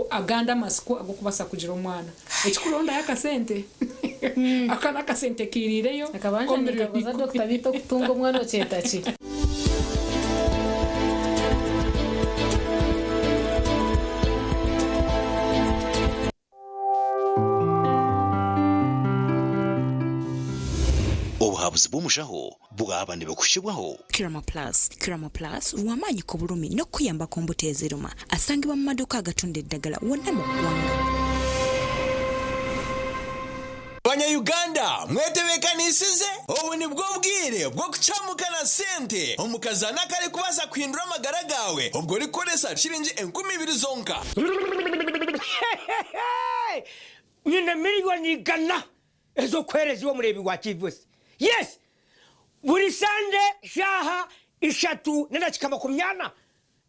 aganda masiko ago kubasa kugira omwana. Ekikuronda yakasente. Akana kasente kirireyo. Akabanje nikakoza Dr. Bito kutunga omwana ocetachi. obuhabuzi bw'omushaho bwaba ne bukushibwaho Kirama Plus wamanyi ku bulumi no kuyamba ku mbuto eziruma asangibwa mu maduuka agatunda eddagala wonna mu ggwanga. Banyayuganda mwetebekanisize ubu ni bwo bwire bwo kucamukana sente omukazana kale kubaza kuhindura amagara gawe ubwo rikoresa shiringi 20,000 zonka nyine miliyoni igana ezo kwerezi wo murebi wa Kivusi. Yes, buri sande shaha ishatu nenda chikama kumyana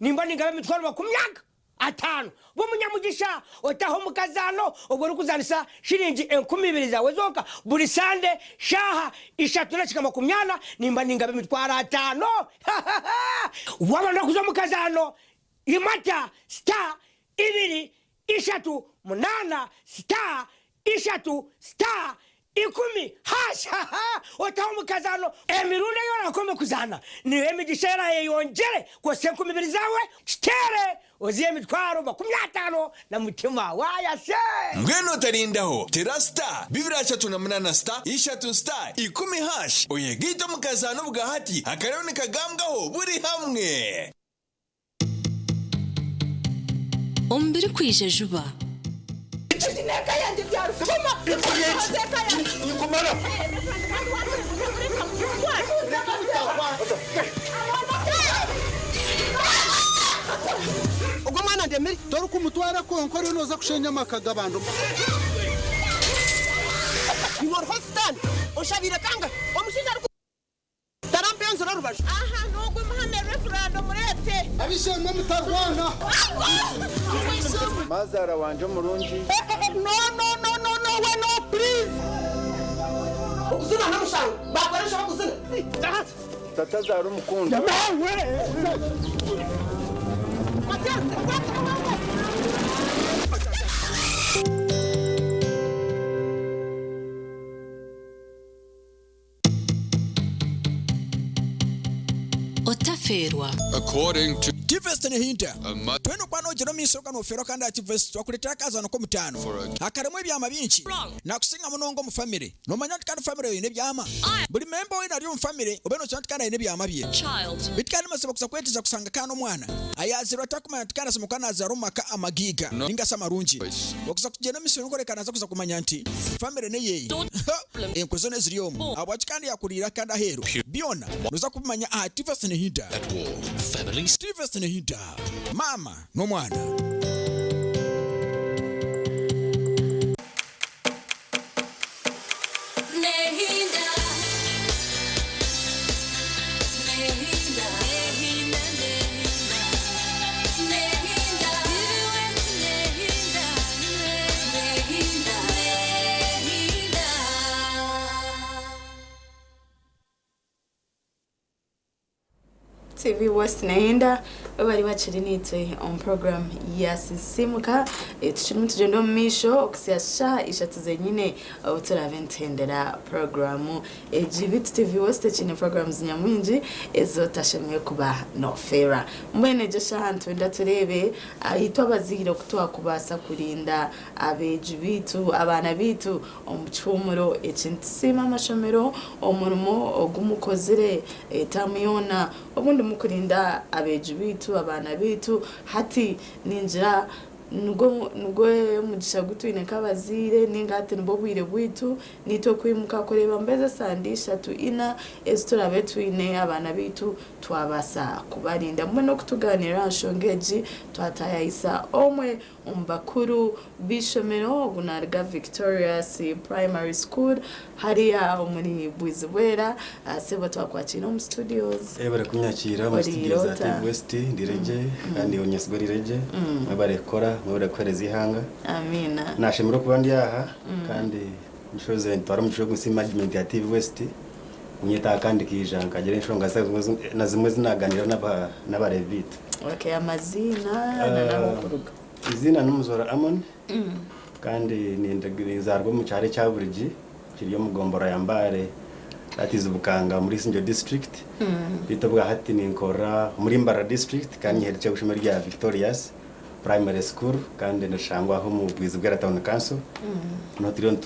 nimba ningabe mitwaro bakumyaga atanu bo munyamugisha otaho mukazano obwo kuzanisa shiringi 20,000 zawe zoka buri sande shaha ishatu nenda chikama kumyana nimba ningabe mitwaro atanu wabana kuza mukazano imata star 2 3 8 star ishatu star 10 hasha otaho mukazano emirundi yona kome kuzana niwe migishera yongere kose 10 zawe kitere oziye mitwaro 15 na mutima wayase ngweno tarindaho terasta 238 star 3 star 10 hash oyegito mukazano bwahati akarone kagambwaho buri hamwe ombere kwije juba neka yandi byaro mama nikumara ubwo mwana ndemeri dore ko umutwara konkore noza kushenya makaga bantu Your hostan ushabira kanga omushinja tarampenzo narubaje aha nogwe muhane referendum murete abishemwe mutarwana mazara wanje murungi no we no please uzuna namushanga bakoresha bakuzuna tatazara umukundo otaferwa according to Tivest ne hinta tweno kwano jero misoka no fero kandi ativest twakuletera kazano ko mutano akaremo ibyama byinshi nakusinga munongo mu family no manya kandi family yine byama buri member we nari mu family ubeno cyane kandi yine byama bye bitkani masaba kusa kwetiza kusanga kana mwana ayaziro atakuma tikana simukana zaro maka amagiga ninga samarunji okusa kugena misino korekana za kuza kumanya nti family ne yeyi enkozone ziriomo abachikandi yakurira kandi ahero biona nuza kumanya Tivest ne hinta family Tivest ne hinta mama no mwana TV West naenda bari bachirinitse on program ya sisimuka tuchirimu tugendo misho okusyasha ishatuze nyine uturaventendera programu GVT TV West chine programs nyamwinji ezo tashemwe kuba no fera mwene jesha hantu enda turebe ahitwa bazihiro kutwa kubasa kurinda abeji bitu abana bitu omucumuro ecintisima amashomero omurimo ogumukozire tamiyona obundi mukurinda abeji bitu abana bitu hati ninjira nugo mugisha gutwine kabazire ningate nbo bwire bwitu nito kwimuka koreba mbeze sandisha tu ina estura betwine abana bitu twabasa kubarinda mwe no kutuganira shongeji twataya isa omwe umbakuru bishomero gunarga Victorious Primary School hariya muri Bwizibwera sebo twakwakira mu studios ebare kunyakira mu studios za TV West ndireje kandi onyesgo rireje mwabarekora mwabarekoreza ihanga amina nashimira kuba ndi aha kandi nshoze ntwara mu cyo gusi management ya TV West unyeta kandi kijanga kagere nshonga na zimwe zinaganira n'abarevite okay amazina na namukuruga izina numuzora Amon kandi nindagizarwa mu cyare cya Burigi kiriyo mugombora yambare atize ubukanga muri Sinjo district bitobwa hati ninkora muri Mbara district kandi heretse gushima rya Victorious Primary School kandi ndashangwa aho mu Bwizibwera Town Council no tirion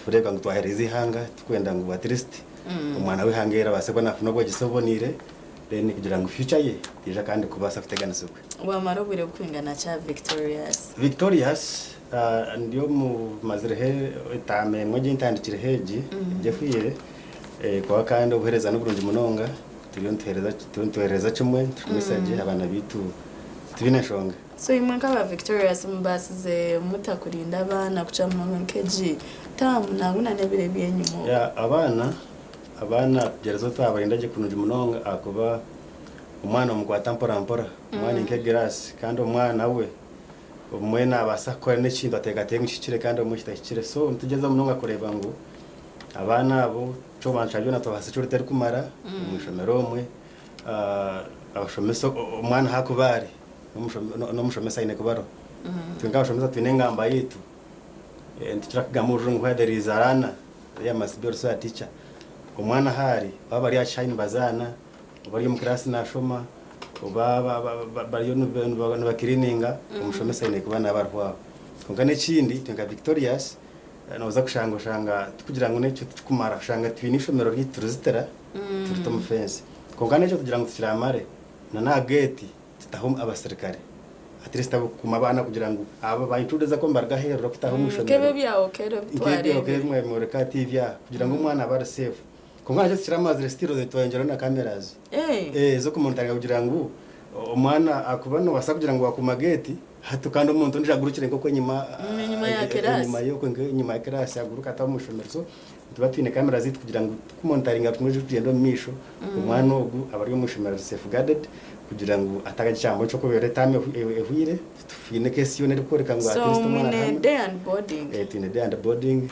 tureka ngo twahereze ihanga tukwenda ngo at least umwana wihangera basebwa nafuno bwo gisobonire then kugira ngo future ye tija kandi kubasa kutegana sukwe wamara bure kwingana cha Victorious ndio mu mazirehe itame mwaje intandikire heji jefuye kwa kandi ubuhereza n'uburundi munonga tuhereza kimwe tumisaje abana bitu tubine shonga so imwe nk'aba Victorious mbasize mutakurinda abana kuca mu keji tamu nanguna nebire byenyumo ya abana gerezo twabarinda je kunundi munonga akuba umwana umugwata mpora umwana inkegerasi kandi umwana we umwena abasakora n'ikindi ategateye ngishikire kandi umushyitakire so tugeze munonga kureba ngo abana abo cyo banshabyo natobase cyo ritari kumara umushomero umwe abashomeso umwana hakubari no mushomesa ine kubaro twinga abashomesa twine ngamba yitu ntikira kugamurura ngo hadarizarana there must be also a teacher umwana hari baba bari ashine bazana bari mu class nashoma bari no bakirininga umushomesa ine kubana barwa kungane kindi tenga Victorious noza kushanga kugira ngo necyo tukumara kushanga twinishomero ry'turuzitera turito mu fence kungane cyo kugira ngo tukiramare na gate tutahom abasirikare atresta kuma bana kugira ngo aba bayitudeza ko mbarga hero kutaho mushomero kebe byawo kero bitware kebe mwe mu reka TV kugira ngo umwana aba safe kungane cyo kiramaze restiro de twengero na cameras zo kumontanga kugira ngo umwana akubano basa kugira ngo bakumageti hatukanda umuntu ndijagurukire ko nyuma ya class nyuma yo nyuma ya class yaguruka atamushomero so tuba twine kamera zitu kugira ngo tumontaringa tumuje tugendo misho umwana ogu abari umushomero safeguarded kugira ngo ataka cyambo cyo kubera tame ehwire tufine kesi yone rikoreka ngo atiste umwana day and boarding tine day and boarding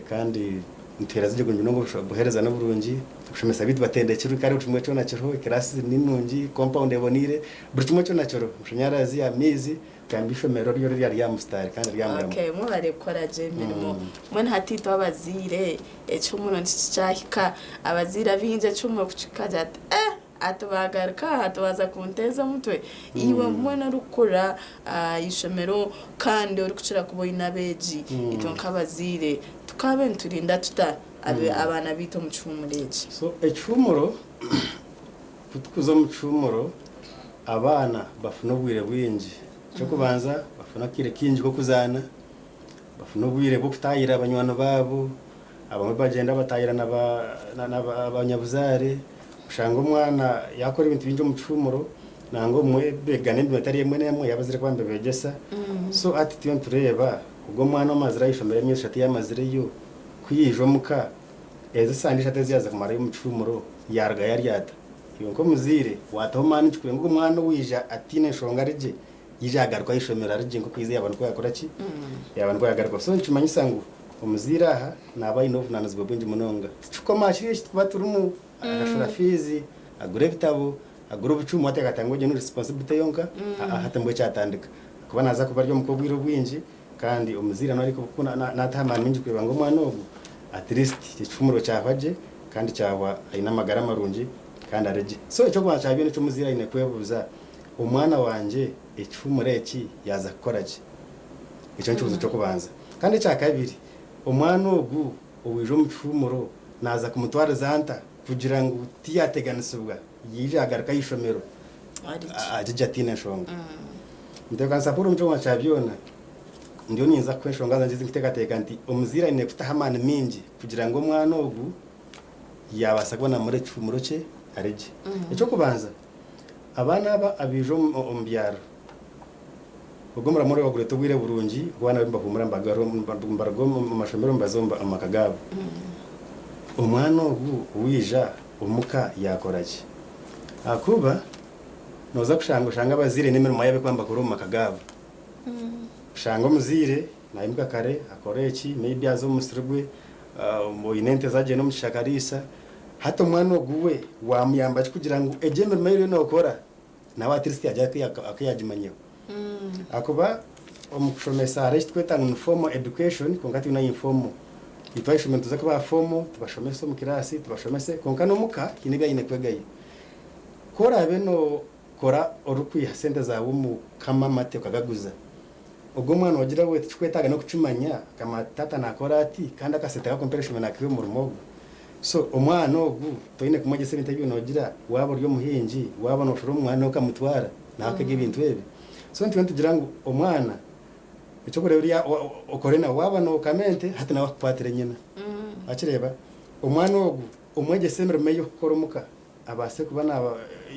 kandi ntera zije kunyo ngo buhereza no burungi tushomesa bitu batende kiru kare utumwe cyo na cyo class ninungi compound ebonire buri tumwe cyo na cyo mushanyarazi ya mizi kambisho mero ryo ryari ya mustari kandi ryamura okay mu bare kora je mirimo mwana hatito abazire ecyumuno ncicahika abazira binje cyumwe kucikaja atubagaruka hatubaza kunteza mutwe iwe mwana rukora ishomero kandi uri kucira kubo inabeji itonka abazire tukabe nturinda tuta abana bito mu cyumureje so ecumuro kutukuzo mu cyumuro abana bafuna ubwire bwinji cyo kubanza bafuna kire kinji ko kuzana bafuna ubwire bwo kutayira abanywana babo abamwe bagenda batayira n'abanyabuzare ushanga umwana yakora ibintu binje mu cyumuro nango mwe begane ndibatari yemwe nemwe yabazire kwambe begesa so ati tiyo tureba ubwo mwana amazira yishomera myinshi ati yamazire yo kuyijo muka eze sandisha teziyaza kumara mu cyumuro yarga yaryata yonko muzire wataho mani cyukwe ngo mwana wija atine shonga rije yijagaruka yishomera rije ngo kwize yabantu ko yakora ki yabantu ko yagaruka so ncimanyisa ngo umuzira aha nabaye no vunanazi bwinji munonga cyuko mashiri twaturumu agashora fizi agure bitabo agure ubucumu atagatango je no responsibility yonka ahatambwe cyatandika kuba naza kuba ryo mukobwiro bwinji kandi umuzira no ariko kuna natahamana minji kweba ngo mwana ogu at least cyumuro cyafaje kandi cyawa ayina magara marunji kandi areje so icyo kwa cyabine cyo muzira ine kwebuza umwana wanje icumureki yaza koraje icyo ncuzo cyo kubanza kandi cya kabiri umwana ogu uwije mu cyumuro naza kumutwara zanta kugira ngo tiyateganisubwa yijagaruka yishomero ajije atine shonga ndeka sapuru mchonga chabyona ndio ninza kweshonga zanjizi kitekateka nti umuzira ine kutahamana minji kugira ngo mwana ogu yabasa kubona muri cyumuro cye areje icyo kubanza abana aba abijo ombyaro ugomra muri wagure tubwire burungi bwana bimbakumura mbagaro mbargo mu mashomero mbazomba amakagabo umwana ogu wija umuka yakoraje akuba noza kushanga bazire nimero mayabe kwamba kuruma kagabo shanga muzire nayimuka kare akoreki maybe azo musirwe mu inente zaje no mushakarisa hato mwana oguwe wamuyamba kugira ngo ejembe mayiro no kora nawe atirisi ajya akayajimanyeho akuba umushomesa arest kwetanga informal education kongati una informal itwashimento zako ba fomo tubashomese mu kirasi tubashomese konkano muka kiniga ine kwegaye kora beno kora orukwiha sente zawo mu kama mate kagaguza ubwo mwana wagira we twetaga no kucumanya kama tata nakora ati kandi akaseta comparison na kiwe mu rumogo so umwana ogu toine kumoje sente byo nogira wabo ryo muhinji wabo no shoro umwana ukamutwara nakage ibintu bebe so nti tugira ngo umwana icyo kure uriya okorena waba no kamente hati nawe kupatire nyina akireba umwana ogu umweje semere meyo koromuka abase kubana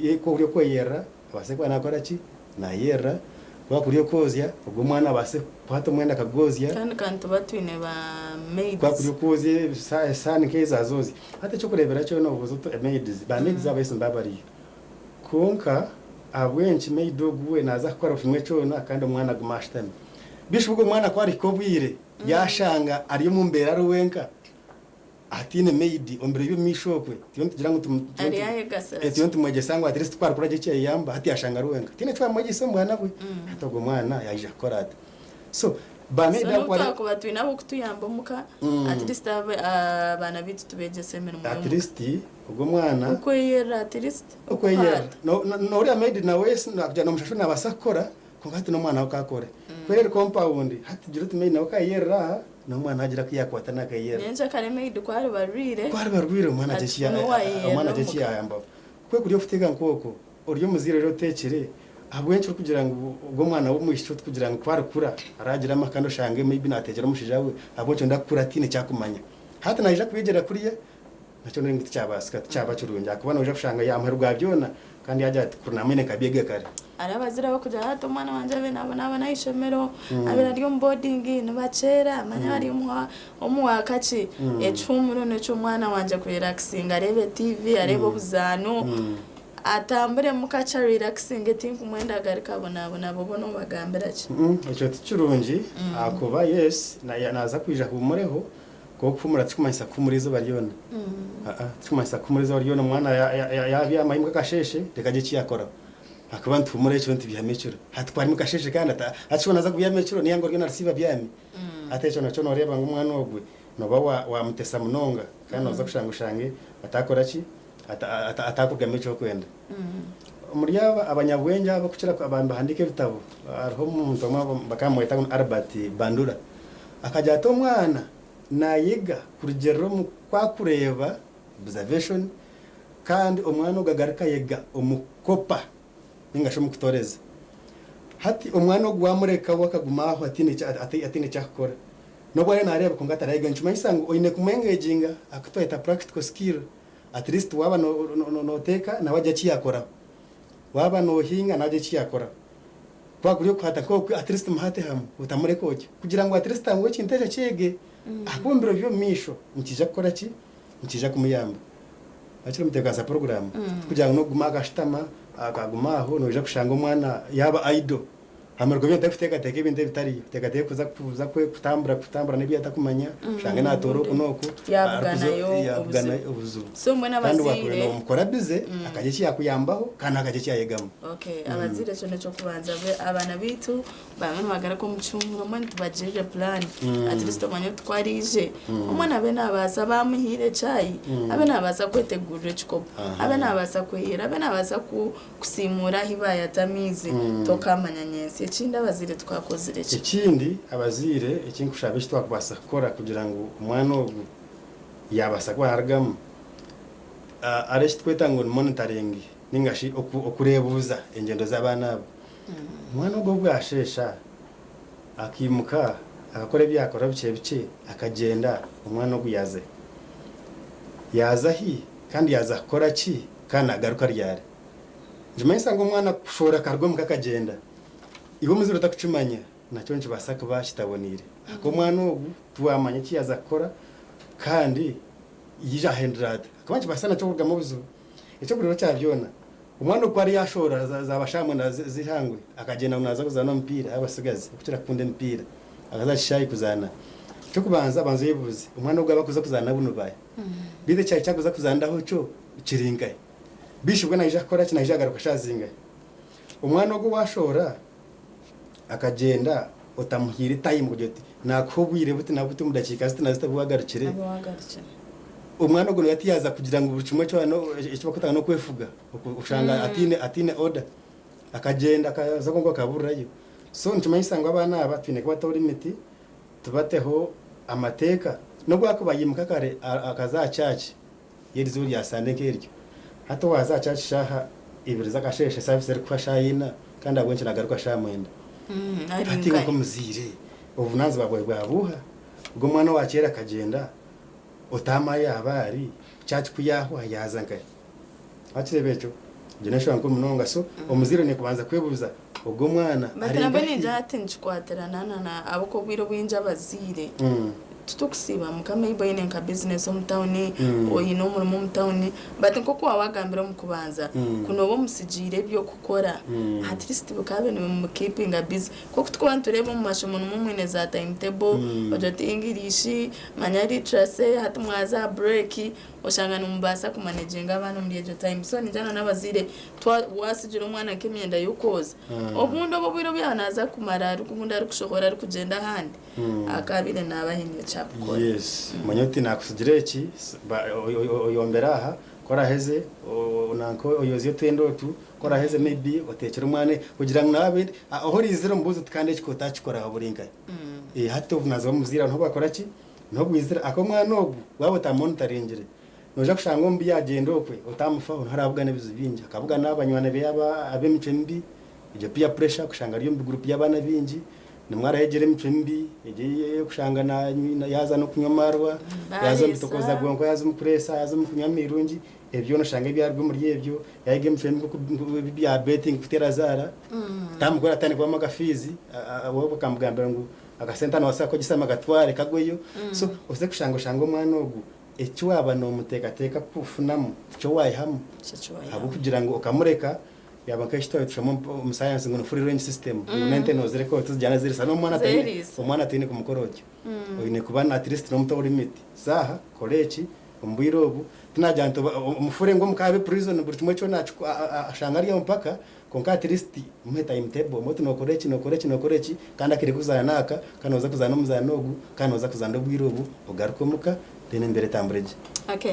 yeko uriyo kweyera abase kwa nakora ki na yera kwa kuriyo kozya ubwo mwana abase kwato mwenda kagozya kandi tubatwine ba maids kwa kuriyo kozye sani keza zozi hati cyo kurebera cyo no buzo to maids ba maids abese mbabari konka abwenchi maid ogu we naza kwara fumwe cyo na kandi umwana gumashitani bishubugo mwana kwari kobwire yashanga ariyo mumbera ruwenka atine maid ombere yo mishokwe tiyo tugira ngo ari yahe gasara tiyo tumweje sangwa at least kwara kuraje cye yamba ati yashanga ruwenka tine twa mweje so mwana bwe hatago mwana yaje korata so bame so dakwara nuko twina bo kutuyambomuka at least abana bitu tubegese meno at least ubwo mwana uko yera at least uko yera no uri amedi na wese nakujya no mushasho nabasakora kungati no mwana ukakore kwere compound hati jiro tumei na ukayera no mwana agira kiyakwata nakayera nenje kareme idukwari barwire umwana ajekiya yamba kwe kuri ofutega nkoko uryo muzire rero tekere abwenshi kugira ngo ubwo mwana wo muhisho kugira ngo kwarakura aragira amakando shange maybe nategera umushija we aboncho ndakura tine cyakumanya hata naje kwigera kuriye nacho n'ingiti cyabasika cyabacurunja akubana uje kushanga yamperu bwabyona kandi yajya ati kurunamene kabiyege kare arabazira bakujya hato mwana wanje be nabona nayishemero abira ryo boarding nabacera manya ari umuwakaci ecumuro neco mwana wanje ku relaxing arebe TV arebe buzano atambure mukacha relaxing think mwenda gari kabona bobono bagambira ki icyo ticurunji akuba yes naza kwija kumureho ko kupfumura tkumanyisa kumurizo baryona tkumanyisa kumurizo baryona mwana yabya mahimbwa kasheshe rekaje kiyakora akaba ntumure cyo ntibyamecuro hatwari mukasheshe kandi atshona za kuyamecuro niyango ryo narisiba byami atecho nacho noreba ngumwana ogwe noba wa mutesa munonga kandi noza kushangushange atakora ki atakugamye cyo kwenda umurya abanyabwenge abakukira abantu handike bitabo ariho umuntu bakamwita Albert Bandura akajya ato mwana nayiga kurugero mu kwakureba observation kandi umwana ugagarika yega umukopa ningasho mukutoreza hati umwana gwamureka wakagumaho atine cyakora nobwo ari nareba kungata rayiga ncuma isango oine kumengeginga akutweta practical skill at least waba no teka na wajya kiyakora waba no hinga na wajya kiyakora kwaguriyo kwata ko at least muhate hamwe utamurekoje kugira ngo at least angwe kinteje cyege akumbiro byo misho nkija gukora ki nkija kumuyamba akiri mutegaza program kugira ngo no gumaga shitama akagumaho no je kushanga umwana yaba idol amargo byo ndafiteka teke binde bitari teka teke kuza kutambura nibi atakumanya shange na toro kunoko yabugana ubuzu so mwana bazire no mukora bize akaje cyakuyambaho kana akaje cyayegamo okay abazire cyo cyo kubanza abana bitu bamwe bagara ko mucunguro mwana tubajije plan at least manya twarije umwana be nabasa bamuhire cyayi abe nabasa kwetegurira chikopo abe nabasa kwihira abe nabasa kusimura hibaya tamize tokamanya nyense ikindi abazire twakozire ki ikindi abazire ikintu kushabisha twakubasa gukora kugira ngo umwana ogu yabasa kwaragamo areshi tweta ngo monitoring ningashi okurebuza ingendo z'abana abo umwana ogu bwashesha akimuka akakora ibyakora bice akagenda umwana ogu yaza hi kandi yaza kora ki kana agaruka ryari njuma isanga umwana kushora kargo mukakagenda ibo muziro takucumanya nacyo nje basaka bashitabonire ako mwana ubu tuwamanya kiyaza kora kandi yija hendrad akabanje basana cyo kugama buzo icyo kuriro cyavyona umwana uko ari yashora zabashamwe na zihangwe akagenda unaza kuzana mpira abasigaze kugira kunde mpira akazashayi kuzana cyo kubanza abanzo yebuze umwana ubwo abakuza kuzana buno baye bide cyayi cyakuza kuzandaho cyo kiringaye bishubwe na ija kora kina ija garuka shazinga umwana ugo washora akagenda utamuhira time kugeti nakubwire buti nabuti mudakika ziti nazita buhagarukire umwana ugo yatiyaza kugira ngo bucumwe cyo no icyo bakutanga no kwefuga ushanga atine order akagenda akaza ngo akaburayo so ncuma yisanga abana abatwine ko batori miti tubateho amateka no gwakubayimuka kare akazacaci yerizo ya sande keryo hato wazacaci shaha ibiriza kasheshe service ari kwashayina kandi agwenche nagaruka shamwenda ati ngo muzire ubunanzi babwe bwabuha ubwo mwana wakera kagenda utama yabari cyacu kuyaho yazanga akirebecho generation ko munonga so umuzire ne kubanza kwebuza ubwo mwana ari nabone jate nchikwaterana na aboko bwiro bwinja bazire tutukusiba mukama ibo ine nka business omutawuni oyine omurimo omutawuni but nkoko wawagambira omukubanza kuno bo musigire byo kukora at least bukabe ni mu keeping a busy koko tukwa tureba mu mashomo no mwine za timetable ojoti English manya literacy hatu mwaza break oshanga numbasa ku managing abantu muri ejo time so njana nabazire wasijira umwana kemyenda yukoza obundo bobiro byanaza kumara ari kubunda ari kushokora ari kugenda handi akabire nabahinye chapko yes manyoti nakusugire iki oyombera aha kora heze nanko oyoziyo twendo tu kora heze maybe otekera umwane kugira ngo nabe aho rizira mbuzo tukande kikota kikora aburinga hato unaza muzira nto bakora ki no bwizira ako mwana ogu wabo ta monitoringire noja kushanga mbi yagendo kwe utamufa harabwa nebizu bingi akavuga nabanywana beyaba abemicembi ije peer pressure kushanga riyo group y'abana bingi nimwara yegere micembi ije kushanga na yaza no kunyomarwa yaza mitokoza bwonko yaza mupressa yaza mukunyamirungi ebyo no shanga byarwe muri ebyo yage micembi bya betting kutera zara tamukora atane kwa magafizi abo bakambugambira ngo akasenta no wasako gisama gatware kagweyo so ose kushanga umwana ogu ecyo abano mutekateka kufunamo cyo wayihamu abo kugira ngo ukamureka yaba kashito tushamo mu science ngo free range system nente no zere ko tujyana ziri sano umwana atine kumukoroje oyine kubana at least no muto limit saha korechi umbirobu tunajanto umufure ngo mukabe prison buri kimwe cyo nacu ashanga ari mpaka konka at least mu timetable moto no korechi kandi akiri kuzana naka kanoza kuzana muzanogu kanoza kuzanda bwirobu ugarukomuka dene mbere tambreje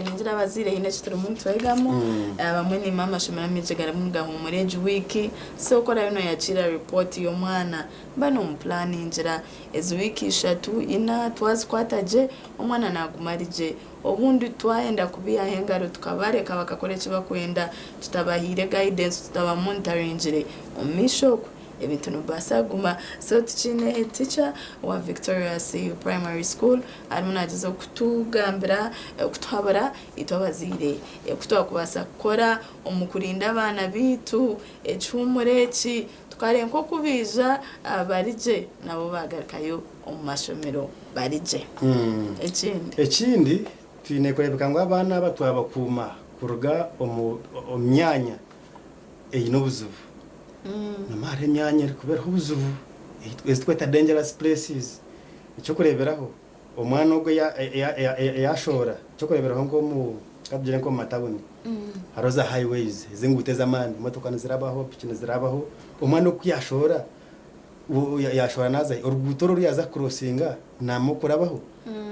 ninjira bazire ine chitoro muntu wegamo bamwe ni mama shomera mijegara mu gahumureje wiki so kora bino yacira report yo mwana bano mu plan injira ezo wiki 3 ina twazikwataje umwana nagumarije obundi twaenda kubiya hengaro tukabareka bakakore kibakwenda tutabahire guidance tutaba monitoringire omishoko ebintu nubasaguma so tuchine teacher wa Victoria CU Primary School arimunagize kutugambira kutuhabara itwabazire kutwakubasa gukora omukurinda abana bitu ecumureki tukare nko kubiza barije nabo bagarakayo omumashomero barije ekindi twine kurebeka ngo abana batwabakuma kuruga omyanya eyinobuzubu namare myanya kubera ubuzubu tweta dangerous places icyo kureberaho umwana ubwo yashora cyo kureberaho ngo mu kabye nko matabuni haroza highways zingute zamani motoka nzirabaho pikino zirabaho umwana uko yashora yashora naza urugutoro ryaza crossinga namukurabaho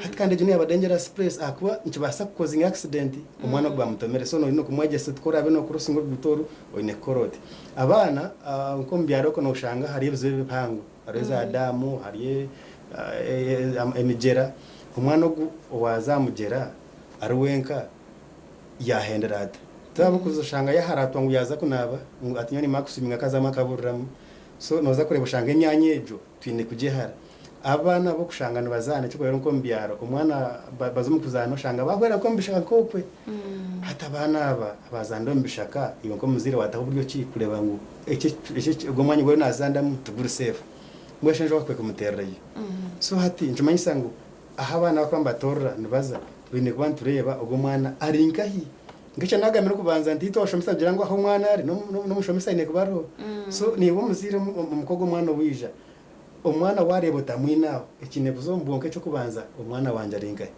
hatkande juni aba dangerous place akwa nkibasa causing accident umwana gwa mutomere so no kumwagese tukora bino crossing urugutoro oyine korode abana uko mbyaro ko no shanga hari ibizo bipango areza adamu hari emigera umwana ugu wazamugera arwenka yahenderata taba kuzoshanga yaharatwa ngo yaza kunaba atinyoni makusuminga kazama kaburiramu so noza kureba shanga imyanyejo twine kugihara abana bo kushangana bazane cyo kwera nko mbyaro umwana bazo mukuzana shanga bahwera ko mbishaka kokwe hata abana aba abazando mbishaka iyo ko muzire wataho buryo ki kureba ngo iki gomanye ngo nazanda mutuguru safe mweshe njo kweka mutereye so hati njumanyi sangu aha abana bakwamba torra nibaza bine kuba tureba ugo mwana arinkahi ngicha nagamira kubanza ndito shomisa gira ngo aho mwana ari no mushomisa ine kubaro so nibo muzire umukogo mwana wija umwana warebota mwinaho ikine buzombonke cyo kubanza umwana wanje arinkahi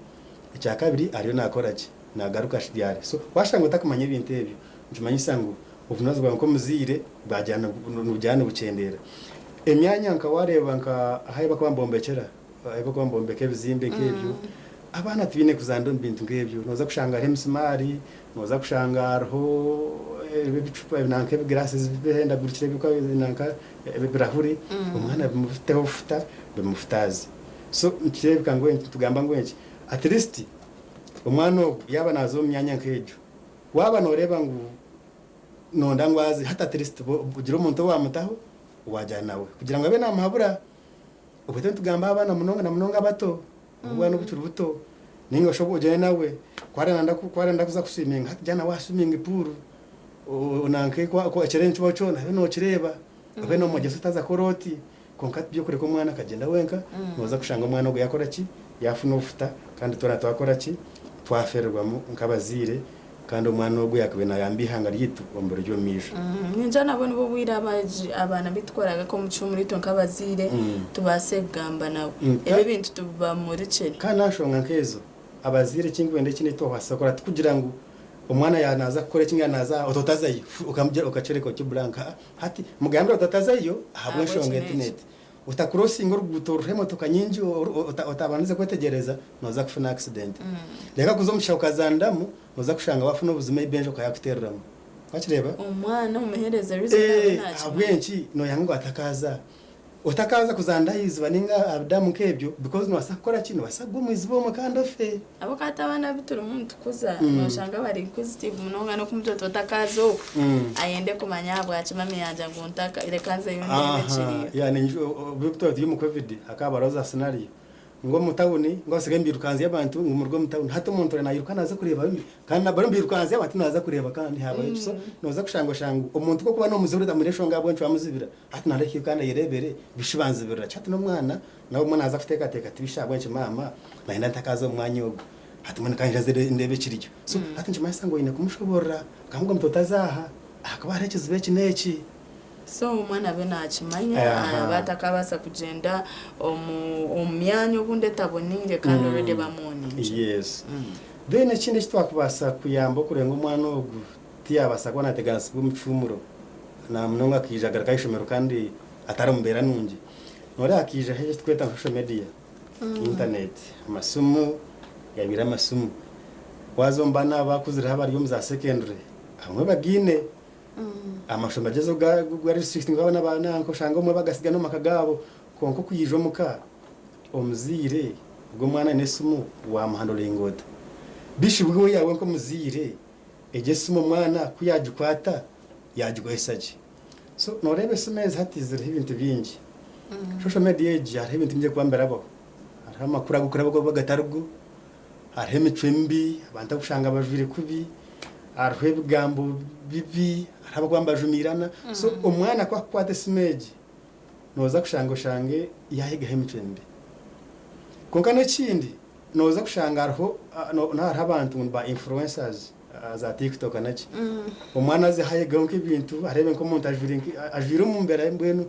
icya kabiri ariyo nakoraje nagaruka shidyare so washanga utakumanya ibintu ebyo njumanyi sangu ubunozo bwa ko muzire bajyana n'ujyana bucendera emyanya nka wareba nka haiba kwa mbombekera haiba kwa mbombeke bizimbe nkebyo abana tubine kuzando mbintu nkebyo noza kushanga hemsimari noza kushanga arho ibicupa nanke glasses bihenda gurikire biko nanka birahuri umwana bimufiteho futa bimufutazi so nkireba ngo tugamba ngo iki at least umwana yaba nazo myanya nkejo waba noreba ngo nonda ngwazi hata at least ugira umuntu wamutaho wajana nawe kugira ngo abe namahabura ubwo tugamba abana munonga bato ubwana bucuru buto ningo shobo ujye nawe kwarenda kuza kusiminga jana wasuminga ipuru unanke kwa challenge bacho na no kireba abe no mugese utaza koroti konka byo kure ko mwana kagenda wenka noza kushanga umwana ngo yakora ki yafuna ufuta kandi tona twakora ki twafererwamo nk'abazire kandi umwana ogwe yakabena yambihanga ryitu ombero ryo misho ninja nabone bo bwira abana bitwaraga ko mu cyumuri to nk'abazire tubase kugamba nawe ebe bintu tuba muri cene kandi nashonga nkezo abazire kingwende kine to hasakora kugira ngo umwana yanaza kore kinga naza ototazayo ukamujya ukacereka cyo blanka hati mugambira ototazayo habwe shonga internet utakurosinga urugutoremo tukanyinji utabanze kwetegereza noza kufuna accident reka kuzomusha ukazandamu noza kushanga wafuna ubuzima ibenje ukayakutereramo wakireba umwana umuhereza reason nacho abwenshi no yango atakaza utakaza kuzanda izwa ninga abdamu kebyo because no wasakora kino wasagwa mwizibo mu kandofe abo katabana bitura umuntu kuza noshanga bari positive munonga no kumutota utakazo ayende kumanya bwacu mami yanja nguntaka ile kanze yone chiriyo yani bikutota yo mu covid akabaroza scenario ngo mutawuni ngo siga mbirukanze y'abantu ngo murgo mutawuni hato umuntu nayiruka naza kureba kandi nabaro mbirukanze y'abantu naza kureba kandi habaye so noza kushango shango umuntu ko kuba no muzurida muri shonga bwoncho bamuzibira ati nareke kandi yerebere bishibanzibira cyati no mwana nawe mwana aza kuteka teka tibishabwe nje mama nahinda ntakaza umwanya ubwo ati mwana kanje zere ndebe kiryo so ati nje mayisa ngo ine kumushobora kamugo mtotazaha akaba harekeze beki neki so umwana be nakimanya batakabasa kugenda omyanya obunde tabonire kandi already bamoni yes then ekindi kitwakubasa kuyamba kurenga umwana ogu tiyabasa kwa nategansi bw'umucumuro na mnonga kijagara kayishomero kandi ataramumbera nungi nore akija heje tweta social media internet amasumu yabira amasumu wazombana bakuzira bari yo za secondary amwe bagine amashomba jezo gwa restricting abana bana nko shanga umwe bagasiga no makagabo konko kuyijo muka omuzire ubwo mwana nesumu wa muhando lengota bishibwe yawe nko muzire ejesumu mwana kuyajukwata yajugwesaje so norebe sumeze hatizire ibintu bingi social media age hari ibintu nje kwambera bo hari amakuru agukura bwo bagatarugu hari emicwembi abantu gushanga bajwire kubi arwe bigambo bibi arabagwambajumirana so umwana kwa kwate simeji noza kushango shange yahiga hemicwembi konka n'ikindi noza kushanga arho na abantu ba influencers za TikTok naki umwana azi hayiga nke bintu arebe nko umuntu ajwire mu mbere mbwenu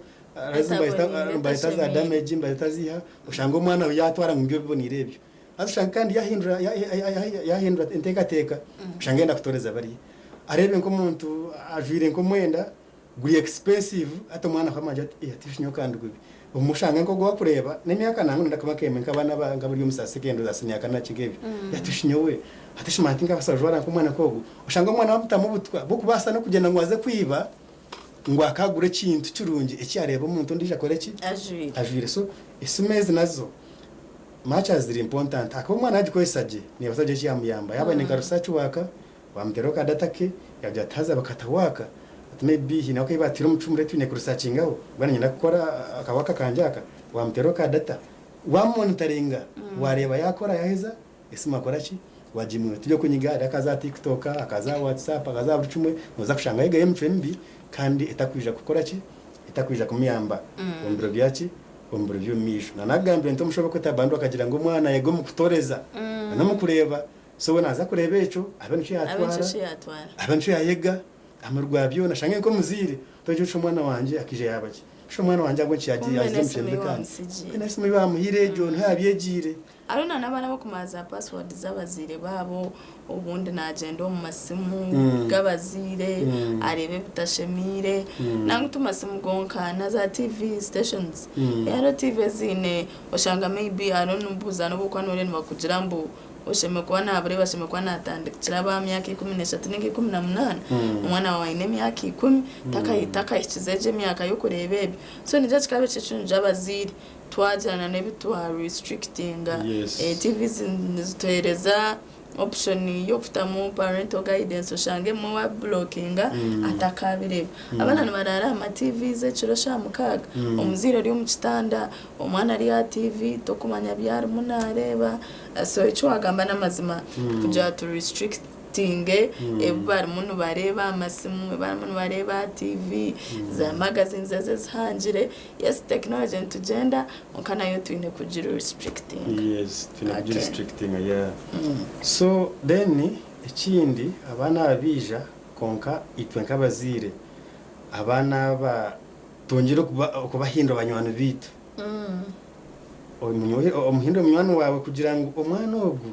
mbayita za damage mbayita ziha ushanga umwana yatwara mu byo bibonire ibyo ashanga kandi yahindura inteka ushanga kutoreza bari arebe nko umuntu ajwire nko mwenda guri expensive atomwana kwamanje ati kandi gubi umushanga nko gwa kureba n'imyaka nangu ndakamakeme nkabana ngaburi umusase kendo zasinyaka nakigebi yatushinyowe atishimati ngabasajwara nko mwana kogo ushanga umwana wamutamu butwa bukubasa no kugenda ngwaze kwiba ngo akagure kintu cyurungi ecyareba umuntu ndije akore ki ajwire so isumeze nazo matches are important akaba umwana agikoyesaje ni basaje cyamuyamba yabane research waka bamteroka data ke yajya taza bakatawaka maybe hina ko ibatira umucumure twine ku researching aho bwana nyina gukora akawaka kanjaka wamteroka data wa monitoringa wareba yakora yaheza isima akora ki wajimu tujye kunyigara akaza TikTok akaza WhatsApp akaza bucumwe noza kushanga yiga M2MB kandi etakwija gukora ki etakwija kumiyamba ombiro byaki ombiro byo misho nanagambe nto mushoboka tabando akagira ngo umwana yego mu kutoreza no mu kureba so naza kureba eco abenshi yatwara abenshi yayega amarwa byo nashange ko muzire toje umwana wanje akije yabaki umwana wanje agwe cyagiye azimshembe kandi nasime bamuhire jo ntabyegire arona nabana bo kumaza password z'abazire babo ubundi nagenda mu masimu gabazire arebe bitashemire nangu tumasimu gonka na za TV stations yaro TV zine oshanga maybe aronumbuza no bukwanore nbakugira mbu osheme kwa nabure basheme kwa natandikira ba myaka 13 n'ingi 18 umwana wa ine myaka 10 taka ikizeje myaka yo kurebebe so nije kikabe cyicunje abazire twajana nebitwa restricting TV zitohereza option yo kutamu parental guidance ushange mu wa blocking atakabireba abana barara ama TV ze kirosha mukaga umuziro ari mu kitanda umwana ari ya TV to kumanya byari munareba so ico agamba namazima kujya to restrict restrictinge bari muntu bareba amasimu bari muntu bareba TV za magazines zihangire yes technology ntugenda mukana yo twine kugira restricting yes twine kugira restricting yeah so then ikindi abana abija konka itwe nk'abazire abana ba tongera kubahindura abanywana bitu umuhindo umwana wawe kugira ngo umwana obwo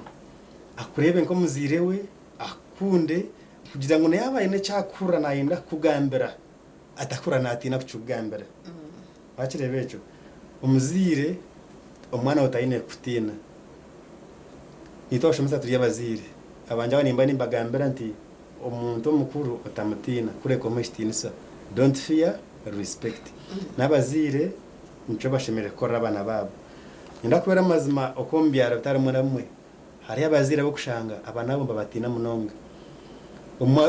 akurebe nko muzirewe akunde kugira ngo nayabaye ne cyakura nayinda kugambira atakura natina kucugambira bakirebecho umuzire umwana utayine kutina itosho mutatu y'abazire abanje banimba nimbagambira nti umuntu mukuru utamutina kure ko mushtinisa don't fear respect n'abazire nico bashemere ko rabana babo ndakubera mazima okombyara bitarimo namwe hari abazire bo kushanga abana bo babatina munonga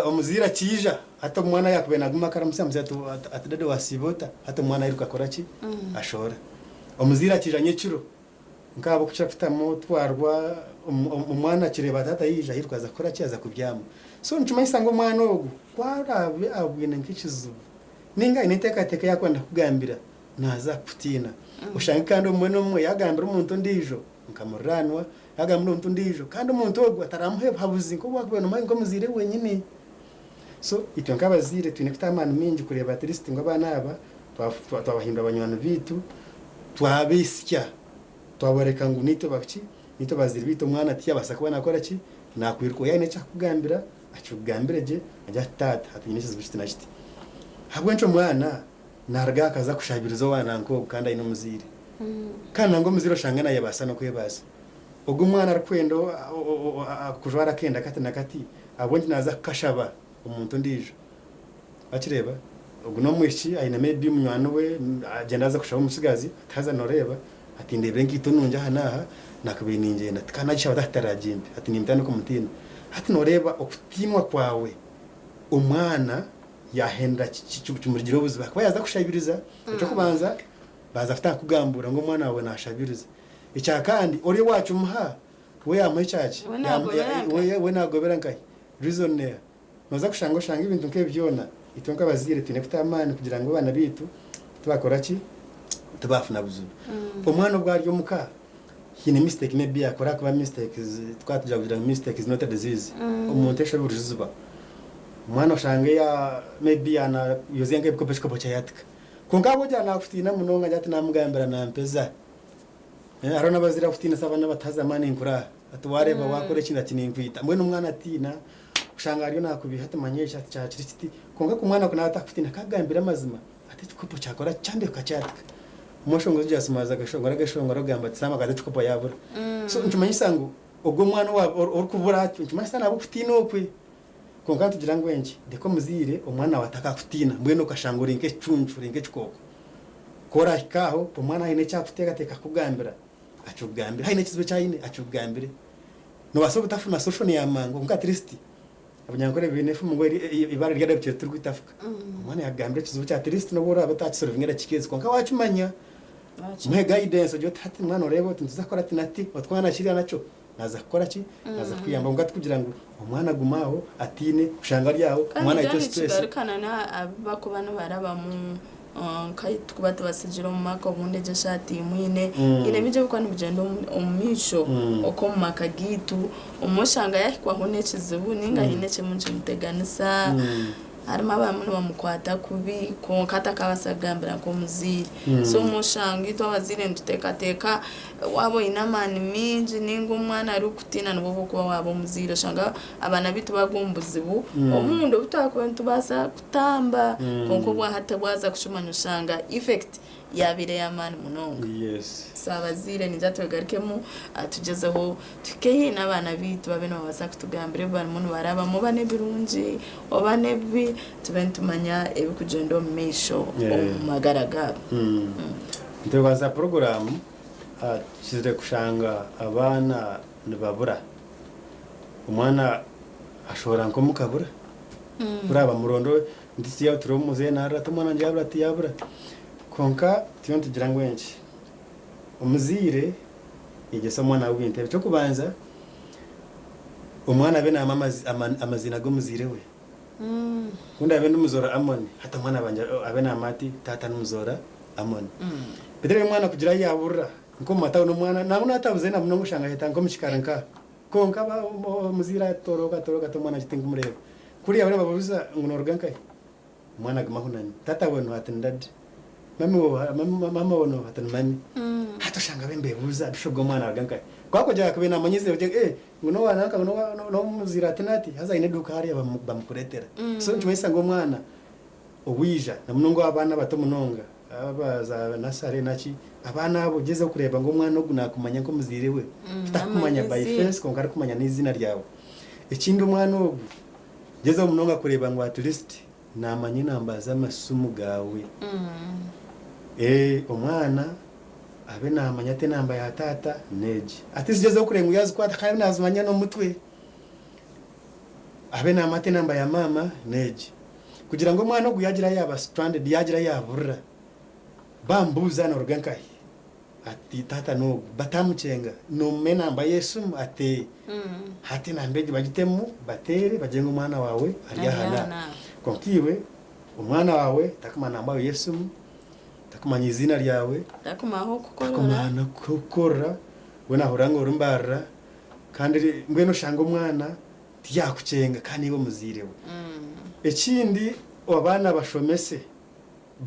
umuzira kija hata umwana yakube naguma karamusamze atadade wasibota hata umwana yiruka koraki ashora umuzira kija nyecuro nkabo kuchafita mutwarwa umwana kireba tata yija yiruka za koraki aza kubyamo so ncuma isango umwana ogu kwarabe abwine nkikizu ninga initeka teka yakwanda kugambira naza kutina ushanga kandi umwe umwe yagambira umuntu ndijo nkamuranwa yagambira umuntu ndijo kandi umuntu ogu ataramuheba habuzi ko wakubona mayi ngo muzire wenyine so ityo nkabazire twine kutamana mingi kureba at least ngo abana aba twabahindura abanywana bitu twabisya twabareka ngo nito bakiki nito bazire bitu umwana ati yabasa kubona akora ki nakwiriko yane cyakugambira acugambire ajya tata atinyishize bishite nashite habwo nco mwana narga kaza kushabirizo wana nko kandi ino muzire kana ngo muziro shangana yabasa no kwebasa ubwo umwana arakwendo kujwara kenda kati nakati abonje naza kashaba umuntu ndijo akireba ubwo no mwishi ayina maybe umwana we agenda aza kushaba umusigazi taza noreba ati ndebe ngito nunja hanaha nakabininje natikana gishaba tatarajimbe ati nimtano ko mutina ati noreba okutinwa kwawe umwana yahenda cyumurigiro buzima kwa yaza kushabiriza cyo kubanza baza afita kugambura ngo umwana wawe nashabiriza icya kandi uri wacu muha we yamaye cyaci we nagobera nkai reason ne noza kushanga ibintu nke byona itonka bazire tune kutamana kugira ngo bana bitu tubakora ki tubafuna buzu umwana ubwaryo muka hine mistake maybe yakora kuba mistakes twatujya kugira mistake is not a disease umuntu esho buruzuba mwana ushange ya maybe ana yozenga ibikopo pocha yatka kungabo jana kufitina munonga jati namugambira na mpeza arona bazira kufitina sabana batazamana inkura atwareba wakore kinda kinimvita mbwe numwana atina ushanga ariyo nakubiha tamanyesha cya kiriti kunga kumwana kuna atakufitina kagambira mazima ati tukopo cyakora cyande kachatka umushongo jyasumaza gashongora rogamba tsama kaze tukopo yabura so ntumanyisango ubwo mwana wa urukubura ntumanyisango abo kufitina okwe konka tugira ngo enje ndeko muzire umwana wataka kutina mbweno kashangura inke cuncu rinke cikoko kora ikaho umwana ine cyakuteka teka kugambira acugambira haine kizibe cyayine acugambire no baso butafuna social ni yamango nka tristi abanyankore binefu mugwe ibara rya debye turwitafuka umwana yagambira kizibe cya tristi no bora batakisorvingera kikezi konka wacumanya muhe guidance jo tati mwana rebo tuzakora tinati watwana shirya naco naza kora ki naza kwiyamba ngati kugira ngo umwana gumaho atine ushanga ryaho umwana ito stress kandi na abakubana baraba mu kai tukubata basijiro mu maka ubundi je shati mwine ine bije bukwana bugendo umisho uko mu makagitu umushanga yakwa hone kizibu ninga hinece munje muteganisa harimo abantu bamukwata kubi konkata kabasagambira ko muzire so umushanga ito abazire ndutekateka wabo inamani minji ninga umwana ari kutina nubo kuba wabo muzire shanga abana bitu bagumbuzibu omundo butakwento basa kutamba konko bwa hata bwaza kushumanya ushanga effect yabire yamani munonga yes sabazire nijatwegarikemo atugezeho tukeyi nabana bitu babeno babasa kutugambire bari muntu baraba mu bane birunji obane bi tubentumanya ebikugendo misho magaragara ntebaza program kizire kushanga abana nibabura umwana ashobora nko mukabura kuraba murondo ndisi ya turomuze nara tumwana njabura tiyabura konka tiyo tugira ngo enje umuzire igesa mwana w'intebe cyo kubanza umwana abe na amazina go muzirewe undi abe n'umuzora Amoni hata mwana banje abe na mati tata n'umuzora Amoni bedere mwana kugira yabura nko mata n'umwana nabona atabuze na muno mushanga heta nko mushikaranka konka ba muzira toroka to mwana jitinga mureba kuri abana babuza ngonorga nkai mwana gmahunani tata wenu hatendad mama wono hatanmani hata shanga bembe buza bishogo mwana argankai kwako jaka bena manyize ngono wana nka no muzira tenati haza ine duka hari bamukuretera so ntwesa ngo mwana uwija na munongo abana bato munonga abaza nasare nachi abana abo geze kureba ngo mwana oguna kumanya ko muzirewe tutakumanya by face ko ngari kumanya n'izina ryawe ikindi umwana ogu geze munonga kureba ngo at least namanye namba z'amasumu gawe umwana abe namanya te namba ya tata neji ati sigeze kurenga yazi kwata kandi nazumanya no mutwe abe namate namba ya mama neji kugira ngo mwana ogu yagira yaba stranded yagira yabura bambuza no rugankai ati tata no batamucenga no menamba Yesu ate hati nambeje bagitemu batere bajenga umwana wawe ariyahana konkiwe umwana wawe takumana namba Yesu takumanya izina ryawe takumaho takumana kokora wena horango rumbara kandi mbweno shanga umwana tiyakucenga kandi bo muzirewe ekindi abana bashomese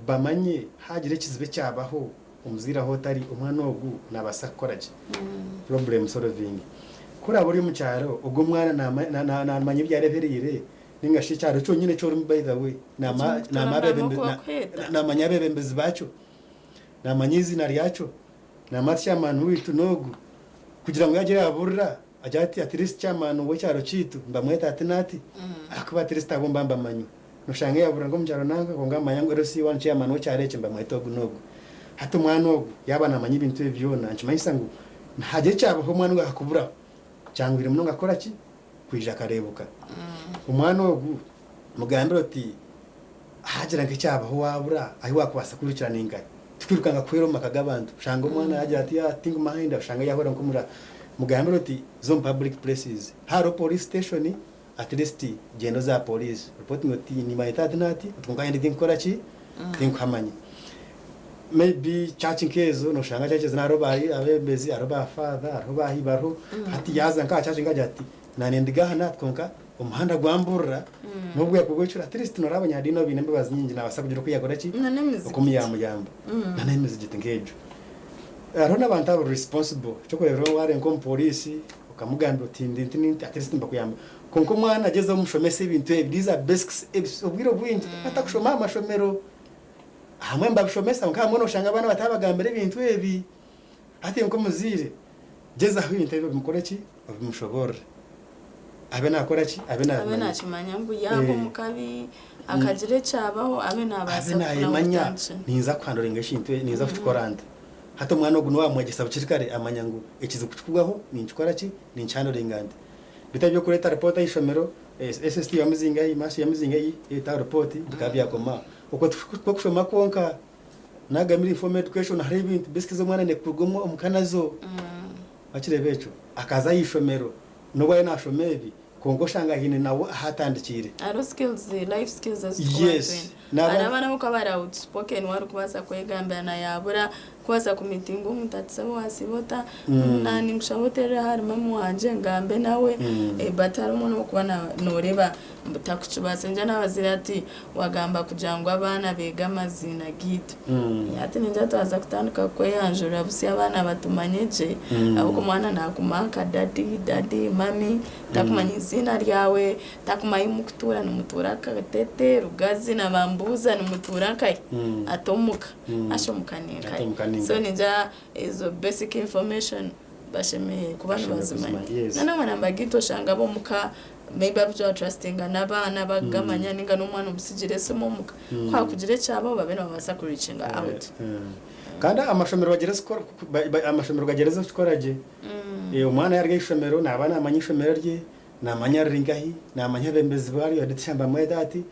bamanye hagire kizibe cyabaho umuzira hotari umwana ogu nabasakoraje problem solving kuri aburi mu cyaro ubwo mwana namanye byareberire ningashi cyaro cyo nyine cyo by the way namanya bebembezi bacho namanya izina ryacho namatya manu witu nogu kugira ngo yagire aburra ajati at least cyamanu wo cyaro citu mbamweta atinati akuba at least agomba mbamanyu nushange yabura ngo mjaro nanga konga mayango rosi wan chairman wo cyareke mbamweta ogunogu hata mwana ogu yaba namanya ibintu byona nchimanyisa ngo haje cyabo ho mwana akubura cyangwire munonga akora ki kwija karebuka umwana ogu mugambiro ati hagira nke cyaba ho wabura ahi wakubasa kurikirana ingaye twirukanga kwero makagabantu shanga umwana yagira ati think mind shanga yahora nkumura mugambiro ati zo public places haro police station at least gendo za police reporting ati ni maitati nati tukunga ndi nkora ki think hamanye maybe church kezo no shanga church zina robayi abembezi aroba father aroba hibaro ati yaza nka church ngaje ati nanendigaha natkonka umuhanda gwamburra nubwo yakugocura at least norabanya dino binembe bazinyingi nabasabuje kuyagora ki ukumiyamuyamba nanemizi gitingejo arona abantu abo responsible cyo rero ware nko police ukamuganda utindi at least mbakuyamba konko mwana ageze umushomese ibintu these basics ubwiro bwingi atakushoma amashomero hamwe mbabishomesa nka mwono shanga abana batabagambere ibintu ebi ati nko muzire geza aho ibintu bimukora ki babimushobora abe nakora ki abe nakimanya ngo yabo mukabi akagire cyabaho abe nabasa kunamanya niza kwandura ingashintu niza kutukoranda hata mwana ogu no amwegesa bukirikare amanya ngo ekizi kuchukwaho ninchikora ki ninchanura ingande bitabyo kureta report y'ishomero SST yamuzinga yi mashi yamuzinga yi eta report bikabya koma uko kushoma konka nagamira informal education hari ibintu bisikize mwana ne kugomo umukanazo akire becho akaza yishomero no bwaye nashomebi kongo shanga hine nawo hatandikire aro skills life skills as yes nabana uko bara outspoken wari kubaza kwegamba na yabura kwaza kumitingo mutatsa wasibota nani mshabotera hari mamu wanje ngambe nawe batara umuntu kubana noreba takuchubase nje nabazira ati wagamba kujangwa abana bega mazina gitu ati ninja twaza kutanduka ko yanjura busi abana batumanyeje ahubwo mwana nakumaka daddy mami takumanya izina ryawe takumaye mukutura numutura katete rugazi na bambuza numutura kai atomuka ashomukaneka so ninja izo basic information basheme kubana bazimanya nana mwana mbagito shanga bo muka maybe abyo trusting n'abana bagamanya ninga n'umwana umusigire se muka kwa kugire cyabo babe nabasa kuricinga out kandi amashomero bagereza amashomero bagereza ukoraje umwana yarge ishomero nabana amanyishomero rye namanya ringahi namanya bembezi bari yaditshamba mwedati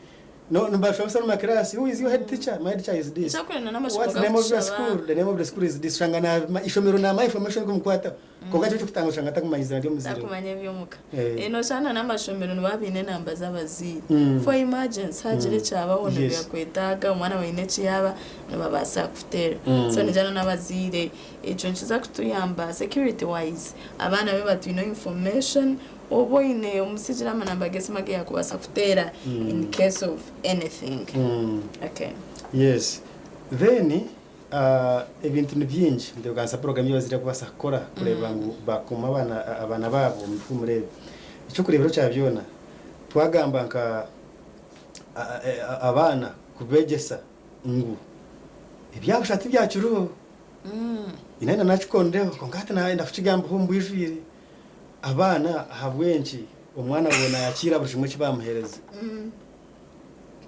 no mbasha usana mu class who is your head teacher my head teacher is this what's the name of your school the name of the school is this shangana ishomero na my information kumkwata konga cyo kutanga shanga takumanyizira ndio muzire takumanya byomuka eno sana n'amashomero nababine namba z'abaziri for emergency hagire cyaba wona byakwetaga umwana wine cyaba nababasa kutera so nijana n'abazire ejo nchiza kutuyamba security wise abana be batwino information oboine umusijira amanamba gesimage yakubasa kutera in case of anything okay yes then ibintu byinshi ndio gansa program y'abazira kubasa kora kureba ngo bakoma abana babo mufumurebe icyo kurebero cyabyona twagamba nka abana kubegesa ngo ibyabashati byacuruho inana nachikondeho kongata naenda kuchigamba humbwijwire abana habwenchi umwana bona yakira bushimwe kibamuhereza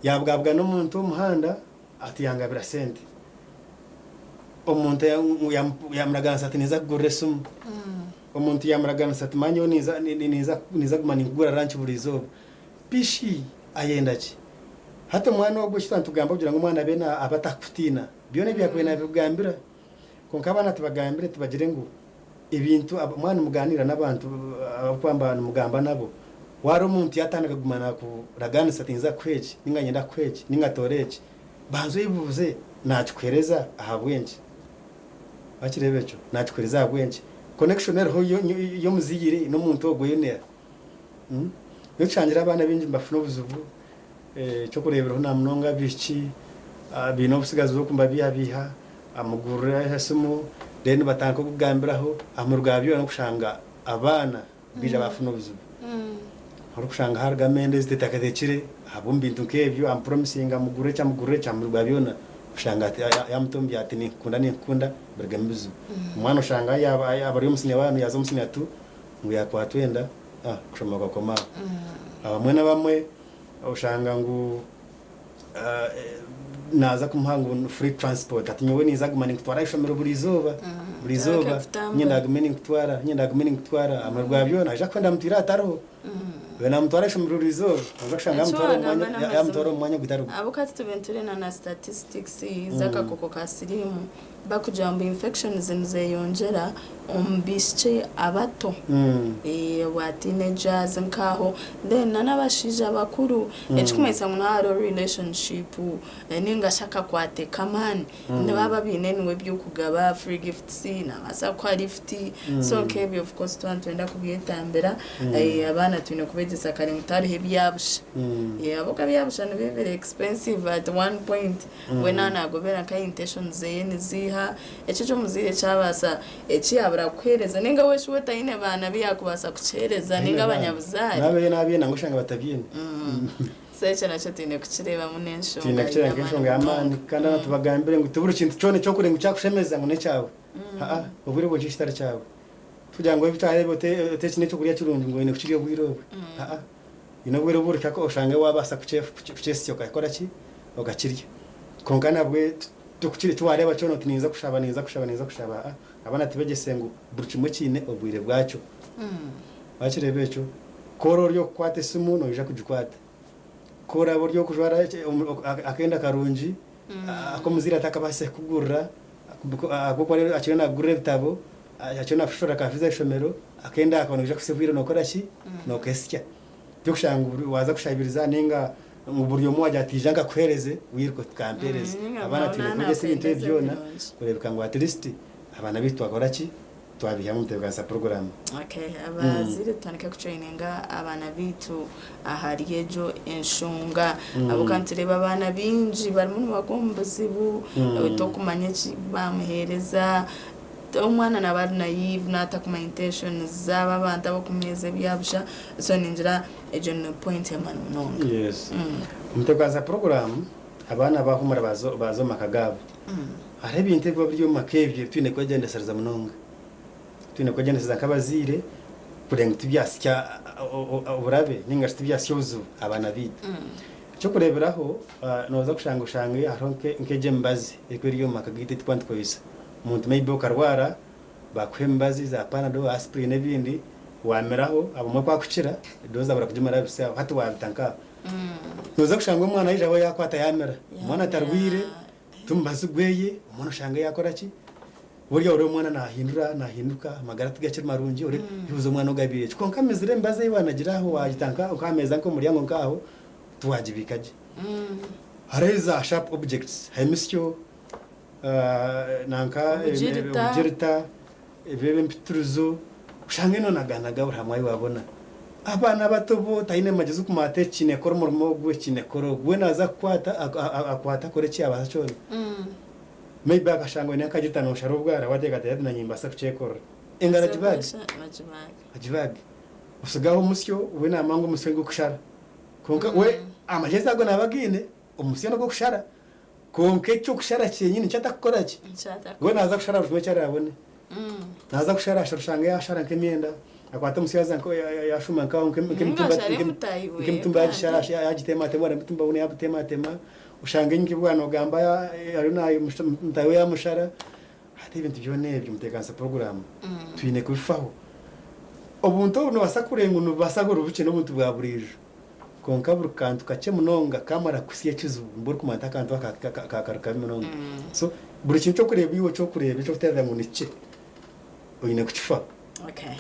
yabwabwa n'umuntu w'umuhanda ati yangabira sente omuntu yamuragansa ati niza kugura sumu omuntu yamuragansa ati manyo niza kumana kugura ranch burizo pishi ayenda ki hata mwana wo gushita ntugamba kugira ngo umwana bena abatakutina byone byakwena bigambira konka abana tubagambire tubagire ngo ibintu mwana muganira n'abantu kwamba mugamba nabo wari umuntu yatanaga gumana ku raganisa tinza kweji ninganyenda kweji ningatoreje banzo yibuze nakwereza ahabwenje bakirebecho nakwereza ahabwenje connection ho yo muzigire no muntu ogoyenera yo changira abana binji mbafuna buzubu cyo kurebera na mnonga bici bino busigazo zo kumba biha amugurira hasumu then batanko kugambiraho amurugabyo no kushanga abana bija bafuna buzubu hari kushanga harga Mendes tetakadekire abumbi ntukebyo am promising amugure cyamurugabyo na kushanga yamutombi ati ni kunda bergambizu umwana ushanga abari umusinya abantu yazo umusinya tu ngo yakwatwenda kushomoka koma abamwe na bamwe ushanga ngo naza kumhangu free transport ati nyewe niza gumana ngitwara ishomero burizoba nyenda gumeni ngitwara amarwabyo naje kwenda mutira ataro bena mutwara ishomero burizoba ngashanga mutwara umwanya gitaruka abukati tubenture na statistics zaka koko kasirimu bakujamba infections nzeyongera ombische abato wa teenagers nkaho then nabashija bakuru echikumesa munaro relationship ninga shaka kwate kamani ndababa binenwe byukugaba free gifts na basa kwa lift so kebi of course twanda kubyetambera abana twine kubegesa kare mutari hebyabusha aboka byabusha ne very expensive at one point when anagobera ka intentions zene ziha echicho muzire cyabasa abra kwereza ninga weshe wetayine bana biyakubasa kucereza ninga abanyabuzari nabe nangushanga batabyine secha nacho tine kuchireba munensho ya amani kandi natubagambire ngo tubura ikintu cyone cyo kurenga cyakushemeza ngo ne cyawe ubure ngo cyishitari cyawe kugira ngo bitarebe tekine cyo kuriya cyurundi ngo ine kuchiriye bwirobe inobwero buri kako ushanga wabasa kuchesi cyo kakora ki ogakirya kongana bwe tukiri tuwareba cyo tiniza kushaba abana tibegese ngo buri kimwe kine obwire bwacyo bakirebecho koro ryo kwate simu no ija kujikwata kora buryo kujwara akenda karunji akomuzira atakabase kugurra akoko rero akirana gurre bitabo akirana fushora kafiza ishomero akenda akonje kusebwira no korashi no kesya byo kushanga waza kushabiriza ninga mu buryo mwaje atijanga kwereze wirko kampereze abana tinekugese ibintu byona kurebeka ngo at least abana bitwa koraki twabiha mu mutebwa program okay abazire tutanike kutraininga abana bitu ahariyejo enshunga abukantireba abana binji bari mu bagombozibu to kumanya ki bamuhereza umwana nabari naive natakuma intentions zaba abantu abakumeze byabusha so ninjira ejo point ya manu nonga yes mutebwa program abana bahumura bazo makagabo arebi intego byo makevye twine kwagenda sarza munonga twine kwagenda sarza kabazire kurenga tubyasya uburabe ninga tubyasya uzu abana bita cyo kureberaho noza kushanga haronke nkeje mbazi ekwiriyo makagite twantikoyisa umuntu maybe okarwara bakwembazi za panado aspirin n'ibindi wameraho abamwe kwakukira doza bara kujimara bisa hati wabitanka noza kushanga umwana yijabo yakwata yamera umwana atarwire tumbaze gweye umwana ushanga yakora ki burya uri umwana nahinduka amagara tugakira marungi uri yuzo umwana ugabiye konka mezire mbaze ibanagiraho wagitanka ukameza nko muri yango ngaho tuwajibikaje hareza sharp objects haimisyo nanka ujirita ebebe mpituruzo ushange no naganaga buramwayi wabona abana bato bo tayine majizu kumate kinekoro murimo gwe kinekoro gwe naza kwata akwata kore ki abashone maybe akashangwe nakajita no sharo bwara wateka tayadi na nyimba sa kuchekoro engara jibag usigaho musyo we na mango musyo gukushara konka we amajeza go nabagine umusyo no gukushara konke cyo kushara cyenyine cyatakora ki we naza kushara vume cyara yabone naza kushara shanga yashara nk'imyenda akwata musiyaza nko yashuma nkaho nk'imtumba yashara yagitema tema mutumba une yabutema tema ushange nyingi bwana gamba ari nayo mutawe yamushara hati ibintu byone byumutekansa program twine kubifaho obuntu no basakurenga no basagura ubuce no buntu bwa burije konka burukantu kace munonga kamara kusiye kizubu mburi kumata kantu akakaraka munonga so buri kintu cyo kureba iwo cyo kureba cyo kuteza ngo nice oyine kukifa okay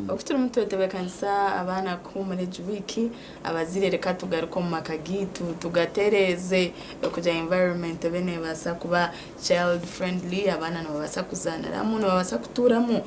okutura mutwete bekansa abana kumure wiki abazirereka tugaruko mu makagitu tugatereze kuja environment bene basa kuba child friendly abana no basa kuzanira muno basa kuturamo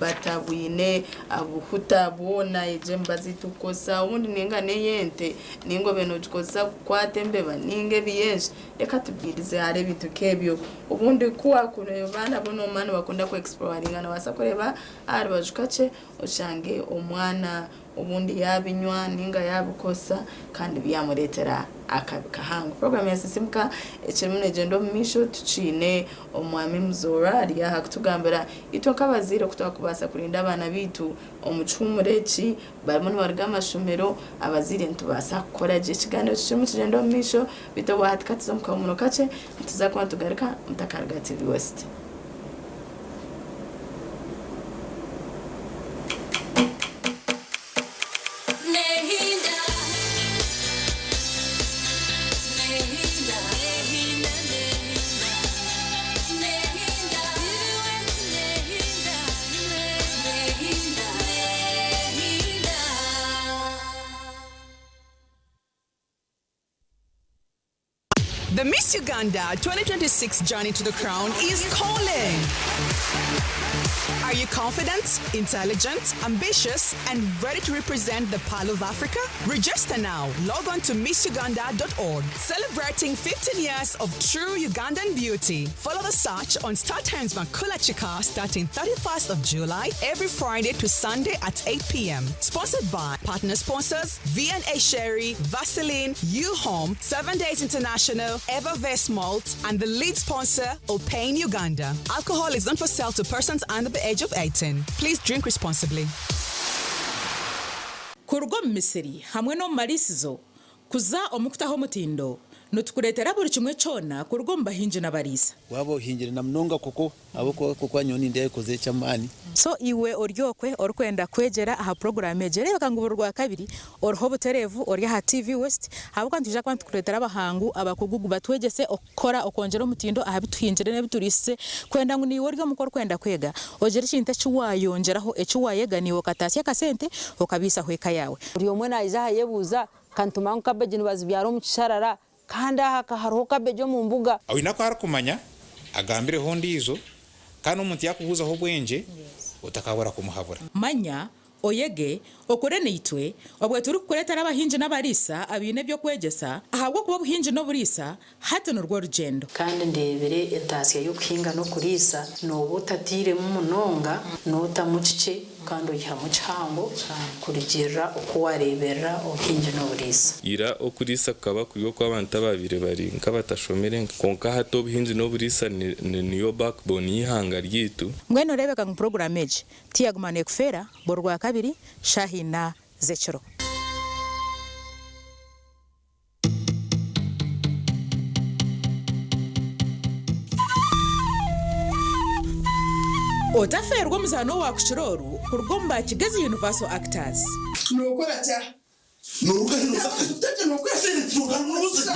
batabwine abuhuta bona ejemba zitukosa ubundi ninga neyente ningo beno tukosa kwatembe baninge biyeje reka tubwirize hare bitukebyo ubundi kuwa kuno bana bono mano bakunda ku exploring ana basa kureba ari kace ushange umwana ubundi yabinywa ninga yabukosa kandi byamuretera akabikahanga program ya sisimka ekimune gendo misho tucine omwami mzora ari yakutugambira itoka bazire kutakubasa kurinda abana bitu omucumureki barimo barga amashumero abazire ntubasa gukora je kiganiro cy'umu gendo misho bito bahatikatiza mukamuno kace tuzakuba tugarika mutakarga TV West. The Miss Uganda 2026 journey to the crown is calling. Are you confident, intelligent, ambitious, and ready to represent the Pearl of Africa? Register now. Log on to missuganda.org. Celebrating 15 years of true Ugandan beauty. Follow the search on Star Times Makula Chika starting 31st of July, every Friday to Sunday at 8 p.m. Sponsored by partner sponsors V&A Sherry, Vaseline, U-Home, 7 Days International, Evervest Malt, and the lead sponsor, Opain Uganda. Alcohol is not for sale to persons under the age of 18. Please drink responsibly. Kurgo Misiri, hamwe no marisizo, kuza omukutaho mutindo, nutukuretera buri kimwe cyona kurgo mbahinje nabarisa. Wabo hinjire na mnonga koko aboko koko anyoni ndiye koze cyamani. So iwe oryokwe orkwenda kwegera aha program egere bakanguburwa kabiri orho buterevu orya ha TV West habuka ntuje kwantu kuretera abahangu abakugugu batwegese okora okongera mutindo ahabituhinjire nebiturise kwenda ngo niwe oryo mukor kwenda kwega ogere kinta cyuwayongeraho ecyuwayega niwo katasya kasente okabisa hweka yawe uriyo mwana izaha yebuza kantuma nkabeje nibazi byaro mu kisharara kanda hakaharoho kabejo mu mbuga awinako harakumanya agambire hondi izo kandi umuntu yakubuza ho bwenje utakabura kumuhabura manya oyege okore nitwe obwe turi kuretera abahinje n'abarisa abine byo kwegesa ahabwo kuba buhinje no burisa hate no rwo rugendo kandi ndebere etasiya yo kuhinga no kurisa no butatire mu munonga no tamucice kandi uyiha mu cyango kurigera uko warebera uhinje no burisa ira okurisa kaba kuyo kw'abantu babire bari nkabatashomere konka hato buhinje no burisa niyo backbone y'ihanga ryitu mwene rebeka mu program eje tiyagumane kufera borwa kabiri Shahina Zechero. otaferwa muzano wa kuchiroru kurugomba Kigezi Universal Actors nokora cha norugahiruza tete nokora sente tuganuza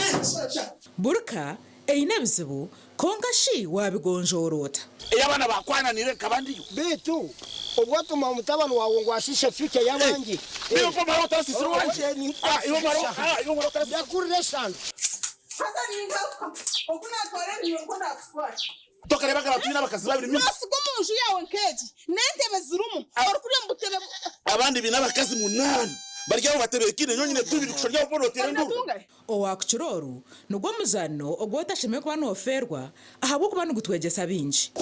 burka eine bizibu kongashi wabigonjorota eyabana bakwananire kabandi bitu obwatuma umutabano wawe ngo ashishe future yabangi iyo ko maro tasisi wanje iyo maro tasisi yakurire sana sasa ninga okuna kore niyo kona kufuata tokareba karatuna bakazibabira imwe nasigo munju yawe nkeji nentebe zirumu orukuri mbutebe abandi binabakazi munani baryaho batebekine nyonyine tubiri kushorya uporotera ndu owakuchiroru nugwo muzano ogwota sheme kwa noferwa ahabo kuba nugutwegesa binji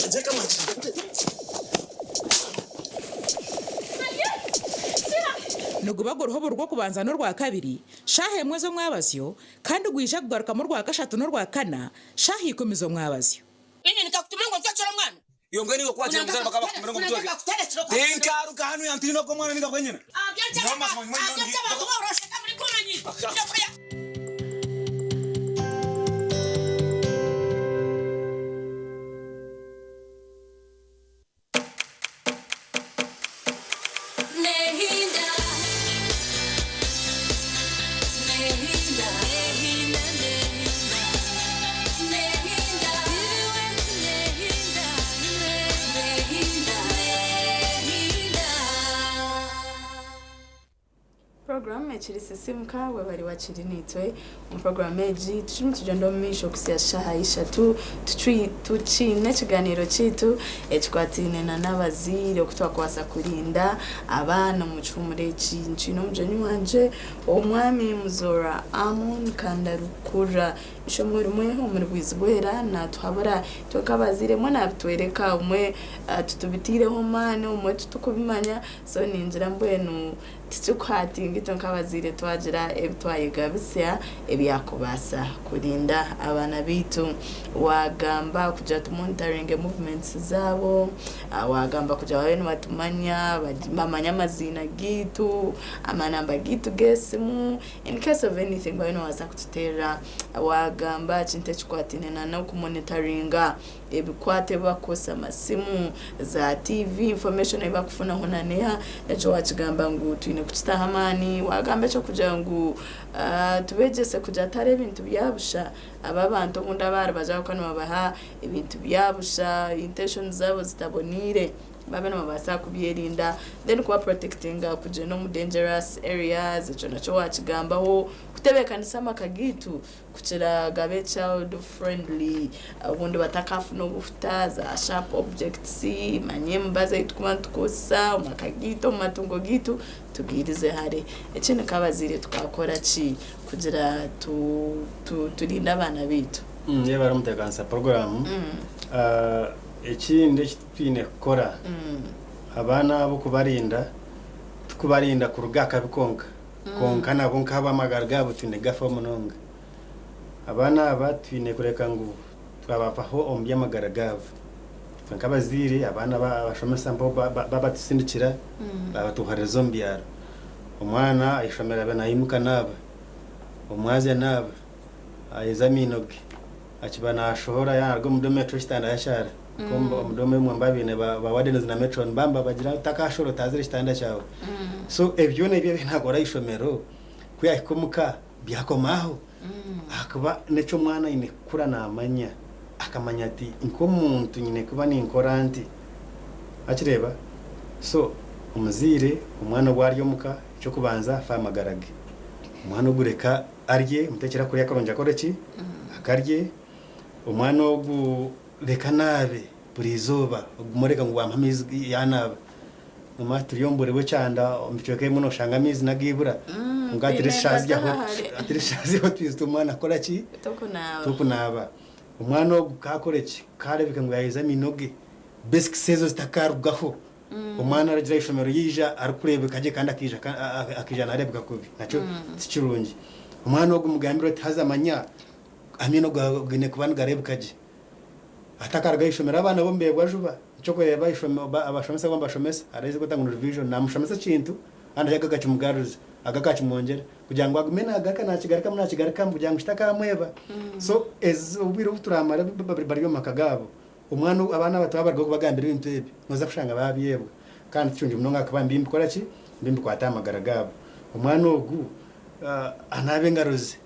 nugubago ruhobo rwo kubanza no rwa kabiri shahe mwezo mwabasyo kandi gwisha kugaruka mu rwa gashatu no rwa kana shahe ikomezo mwabasyo inye nikakutumira ngo cyacora mwana iyo ngani ngo kwaje muzana bakaba kumera ngo mutwege tenkaru kanu yantino ko mwana ninga kwenyena Program echiri sisimka we bari wachiri nitwe mu program eji tuchimi tujendo misho kusiasha haisha tuchine kiganiro kitu ekikwatine na nabazire okutwa kwasa kurinda abana mu cumure cinchino mujeni wanje omwami Muzora Amon Kandarukura ishomwe mweho muri bwizibwera na tuhabara twakabazire mwana bitwereka umwe tutubitireho mane umwe tutukubimanya so ninjira mbwenu tukwati ngito nkabazire twagira ebitwayiga bisya ebyakubasa kurinda abana bitu wagamba kuja monitoring movements zabo wagamba kuja wabene batumanya bamanya amazina gitu amanamba gitu gesimu in case of anything bano waza kututera wagamba chinte chikwatine na kumonitoringa ebikwate bakosa amasimu za TV information ebakufuna honaneha ejo wachigamba ngo twine kuchitahamani wagamba cyo kugira ngo tubegese kuja tare ibintu byabusha aba bantu nkunda bari baje kwano babaha ibintu byabusha intention zabo zitabonire babe no babasa kubyirinda then kuba protecting kuje no mu dangerous areas ejo nacho wachigambaho kutebekanisa makagitu kuchira gabe child friendly ubundi batakafu no gufutaza sharp objects manyemba za itukumantukosa makagito matungo gitu tugirize hare ekene kabazire tukakora ki kugira turinda abana bitu ye baramutegansa program ekindi kitwine kukora abana bo kubarinda tukubarinda kurugaka bikonka konka nabo nkaba magarga butune gafa munonga abana aba twine kureka ngo twabafaho ombya magaragava nkabazire abana bashomesa mpo baba tusindikira babatuharezo mbyaro umwana ayishomera bana yimuka naba umwaze naba ayezaminoge akibana ashora yargo mu metro standa yashara komba mudome mu mbabine bawadene na metro mbamba bagira takashoro tazire standa cyawe so ebyo ne byo ntagora ishomero kuyakumuka byakomaho akaba neco mwana ine kura na amanya akamanya ati inko muntu nyine kuba ni inkoranti akireba so umuzire umwana wari yomuka cyo kubanza famagarage umwana ugureka arye mutekera kuri akaronja koreki akarye umwana wo reka nabe burizoba umureka ngo wampamizi yanaba mama turiyomborewe cyanda umcyoke muno shanga mizi nagibura ngatire shazi yaho atire shazi ho twize umwana akora ki tukunaba umwana wo kakoreki karebeka ngo yahiza minoge basic sezo zitakarugaho umwana aragira ishomero yija arikurebe kaje kandi akijana arebeka kubi naco tikirungi umwana wo gumugambiro tazamanya amino gane kubana garebeka je atakarga ishomero abana bombe bwajuba cyo kureba ishomero abashomesa bomba shomesa areze gutanga revision na mushomesa kintu anda yagaga cyumugaruza agakachi mwongera kugira ngo agumena agaka nakigarika munakigarika kugira ngo shitaka mweba so ez ubiro turamara bari yo makagabo umwana abana batabarwa kubagambira ibintu ebi noza kushanga babiyebwa kandi cyunje munonga akaba mbimbi kora ki mbimbi kwata amagara gabo umwana ogu anabe ngaroze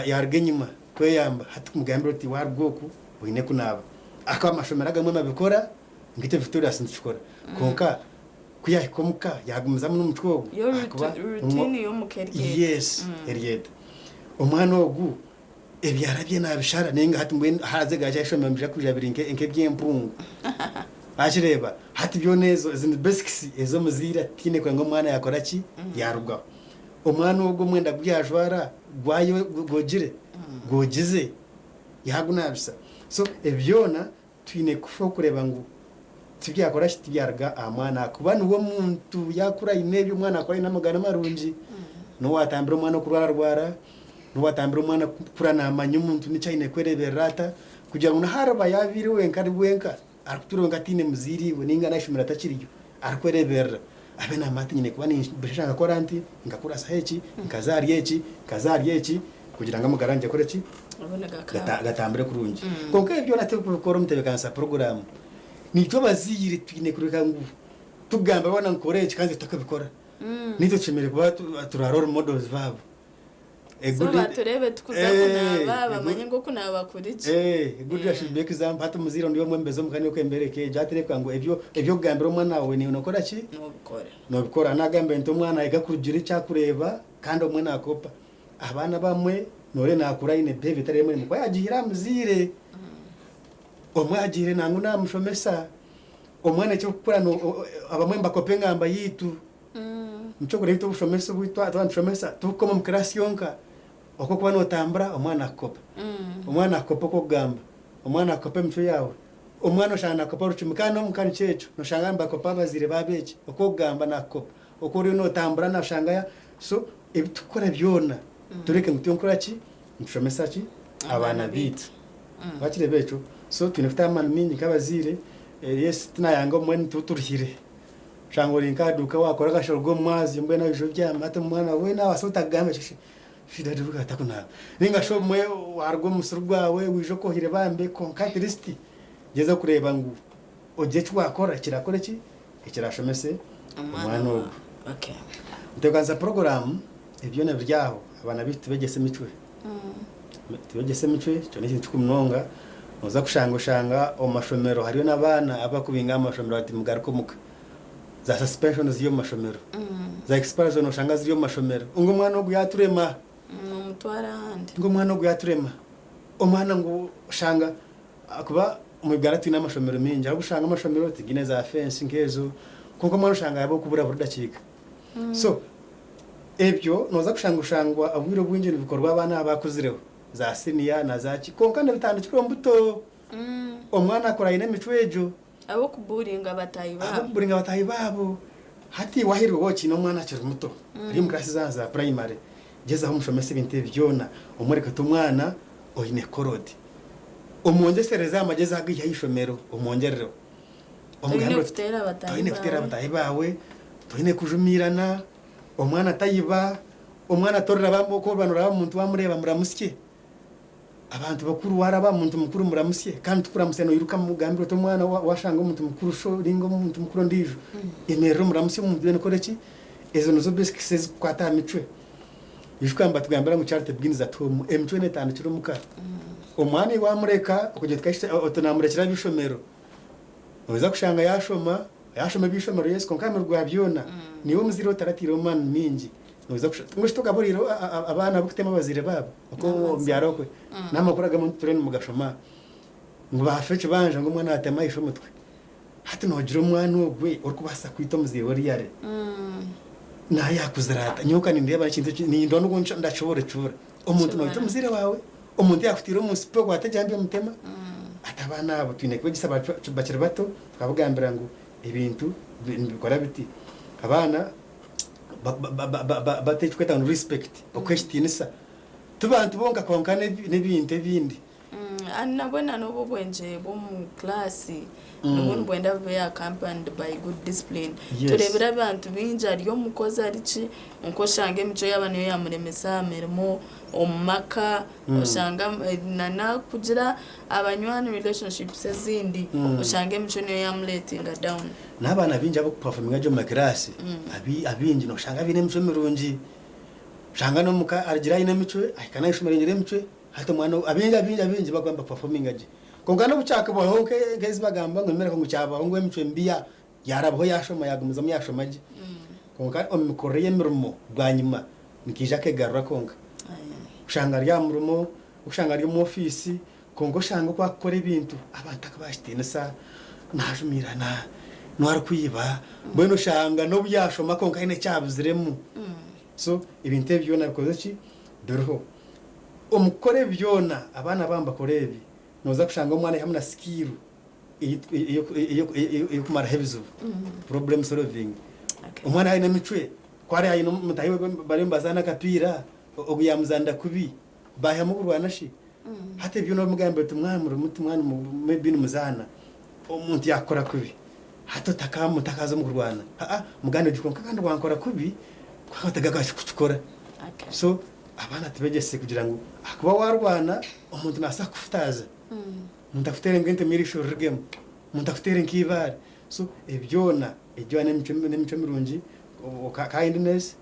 yarga nyuma kweyamba hati kumugambira uti wargoku wine kunaba akaba amashomera gamwe mabikora ngite Victoria sinchikora konka kuyahikomuka yagumiza mu mutwo yo routine yo mukerye yes eriyeda umwana ogu ebyarabye nabishara nenga hati mbwe haze gaje shomera mbija kujabira nke byempungu ashireba hati byonezo izindi basics ezo muzira tine kwa ngomwana yakora ki yarugaho umwana ogu mwenda byajwara gwayo gogire gogize yagunabisa so ebyona twine kufo kureba ngo tibyakora tibyarga amwana kubana uwo muntu yakura inebyo umwana akora inamagana marungi no watambira umwana kurwara no watambira umwana kurana amanyu umuntu nicaine kwereberata kugira ngo haraba yabiri wenka rwenka arkuturonga tine muziriwe ninga nashimira takiriyo arkwerebera abena mati nyine kuba ni bishanga koranti ngakura sahechi kazari eki kugira ngo mugaranje kore ki gatambire kurungi konka ibyo nate kubikora mutebekansa program nicyo baziyire twine kureka ngo tugamba bana nkore kandi tutakabikora nito cemere kuba turarora models babo so baturebe tukuza kunaba bamanye ngo kunaba kuriki good feedback example hata muziro ndiyo mwembezo mukani ko embereke jatereka ngo ebyo gambira umwana wawe ni unakora ki nobikora nagambe nto umwana igakurujira cyakureba kandi umwana akopa abana bamwe nore nakura ine bebe taremwe mukwa yagira muzire omwagire nangu namushomesa omwana cyo gukora no abamwe mbakope ngamba yitu mchokore hito ushomesa bwitwa atwanshomesa tukoma mu class yonka oko kwa no tambra omwana akopa omwana akopa ko gamba omwana akopa mcho yawe omwana oshana akopa ruchimikano mukani checho no shanga mbakopa bazire babeje oko gamba nakopa oko ri no tambra na shanga so ebitukora byona tureke mutyonkora ki mshomesa ki abana bitu bakire becho so tunafita man mingi kabazire yes tunayanga mwen tuturhire shango linkaduka wakora gashorgo mwazi mbwe na bijo byama ate mwana we na wasota gambe shida duka takuna ninga sho mwe wargo musurwawe wijo ko hire bambe konkatristi geza kureba ngo oje twakora kirakore ki ikirashomese umwana ubu okay utekanza program ibyo na byaho abana bitu begese mitwe tubegese mitwe cyo ni kintu kumunonga uza kushanga omashomero hariyo nabana abakubinga amashomero ati mugaruko muka za suspension ziyo mashomero za expansion oshanga ziyo mashomero ngo mwana ogu yaturema mutwara handi ngo mwana ogu yaturema omwana ngo shanga akuba umugarati n'amashomero mingi ari gushanga amashomero tigine za fence nkezo kuko mwana shanga yabo kubura budakika so ebyo noza kushangwa abwiro bwinjira bikorwa abana bakuzireho za senior na za kikonka ndabitandukira mbuto omwana akora ine mitwejo abo kuburinga batayi babo hati wahirwe woki no mwana akiri muto ari mu class za primary geza aho mushomese ibintu byona umureka tumwana oyine korodi omongesereza amageza agiye yishomero omongerero omuganda ufitera batayi bawe toine kujumirana omwana tayiba omwana torera bambo ko banura umuntu bamureba muramusye abantu bakuru waraba umuntu mukuru muramusye kandi tukuramusye no yiruka mu gambiro to mwana washanga umuntu mukuru sho ringo umuntu mukuru ndijo emero muramusye mu byo nekore ki ezo nozo basics kwata mitwe yishukamba tugambira mu charte begins at home m2 netano kiro muka omwana wamureka kuje twashite otonamurekira bishomero oza kushanga yashoma bishomero yes konkamero gwa byona niwo muziro taratiro man mingi noza kushitoka boriro abana bukutema bazire babo uko mbyarokwe namakuraga mu turene mu gashoma ngo bafeche banje ngo mwana atema ishomutwe hati nogira umwana ogwe urikubasa kwita muzire wari yare na yakuzirata nyoka ndeba ikintu ni ndono ngo ndashobora cura umuntu no muzire wawe umuntu yakutira mu sipo gwatajambye mutema atabana abo twine kwegisa bakira bato twabugambira ngo ibintu bikora biti abana batechwe down respect okwestinisa tubantu bonka konkane n'ibintu bindi anabona nobo bwenje bo mu class n'ubundi bwenda be accompanied by good discipline turebera abantu binja ryo mukozi arici unko shange mico y'abantu yamuremesa merimo omaka ushanga nana kugira abanywani relationships ezindi ushange mico niyo yamletting down n'abana binja bo performing ajo mu class abinji no shanga bine mico mirungi shanga no muka argira ine mico akana ishumere mico hata mwana abinji bagamba performing aje kongana buchaka bahonke ngezi bagamba ngomera ko ngucyaba ngwe mico mbiya yarabaho yashoma yagumuza mu yashomaje konga omikoreye mirimo bwanyuma nikija kegarura konga ushanga rya murimo ushanga ryo mu office kongo shanga kwa kore ibintu abantu akabashitenesa najumirana nwara kuyiba bweno shanga no byashoma konga ine cyabuziremu so ibintu byo nabikoze ki doroho umukore byona abana bamba korebi noza kushanga umwana hamwe na skill iyo kumara hebizo problem solving umwana ayine mitwe kwari ayino mutahiwe barimbazana kapira oguyamuzanda kubi bahamugurwana shi hate byo no mugambe tumwana mu binu muzana umuntu yakora kubi hato takazo mugurwana mugande dikonka kandi wankora kubi kwataga gashukukora so abana tubegese kugira ngo akuba warwana umuntu nasa kufutaza umuntu afutere ngente mirisho rugemo umuntu afutere nkibare so ebyona n'imico mirungi kindness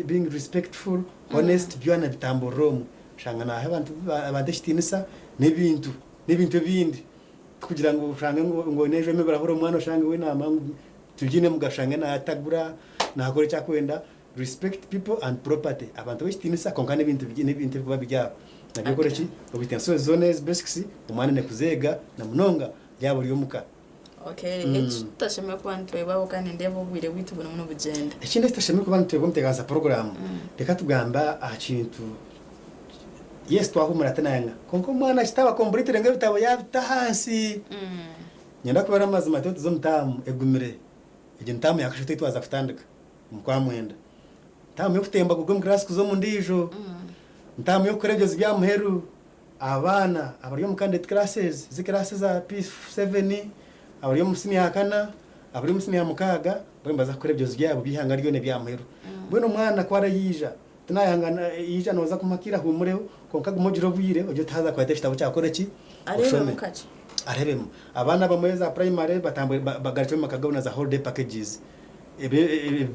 being respectful honest byona bitamboromo shanga na abantu abadeshitinisa n'ibintu bindi kugira ngo ushanga ngo nejo mebarahoro umwana ushanga we nama tugine mugashanga na atagura nakore cyakwenda respect people and property abantu beshitinisa konkane ibintu babijya nabikora ki obitenso zones basics umwana ne kuzega na munonga yabo ryomuka tasheme kwantu ebabo kandi ndebo bwire witubona muno bugenda ekindi tasheme kubantu bwomteganza program reka tugamba akintu yes twahumura tananga konko mwana kitaba complete renga bitabo yabitahansi nyenda kubara amazi matoto zo mtamu egumire ije mtamu yakashute twaza kutandika mukwa mwenda mtamu yo kutemba kugom grass kuzo mundijo mtamu yo kurebyo bya muheru abana abariyo mu candidate classes ziklasses za P7 abariyo mu sini yakana abariyo mu sini ya mukaga bambaza kurebyo byabo bihanga ryo ne bya muheru bweno mwana kwara yija tunayangana yija noza kumakira humureo konka gumojiro bwire ojo taza kwa tefita cyakora ki arebemo abana bamweza primary batambwe bagaricwe makagabona za holiday packages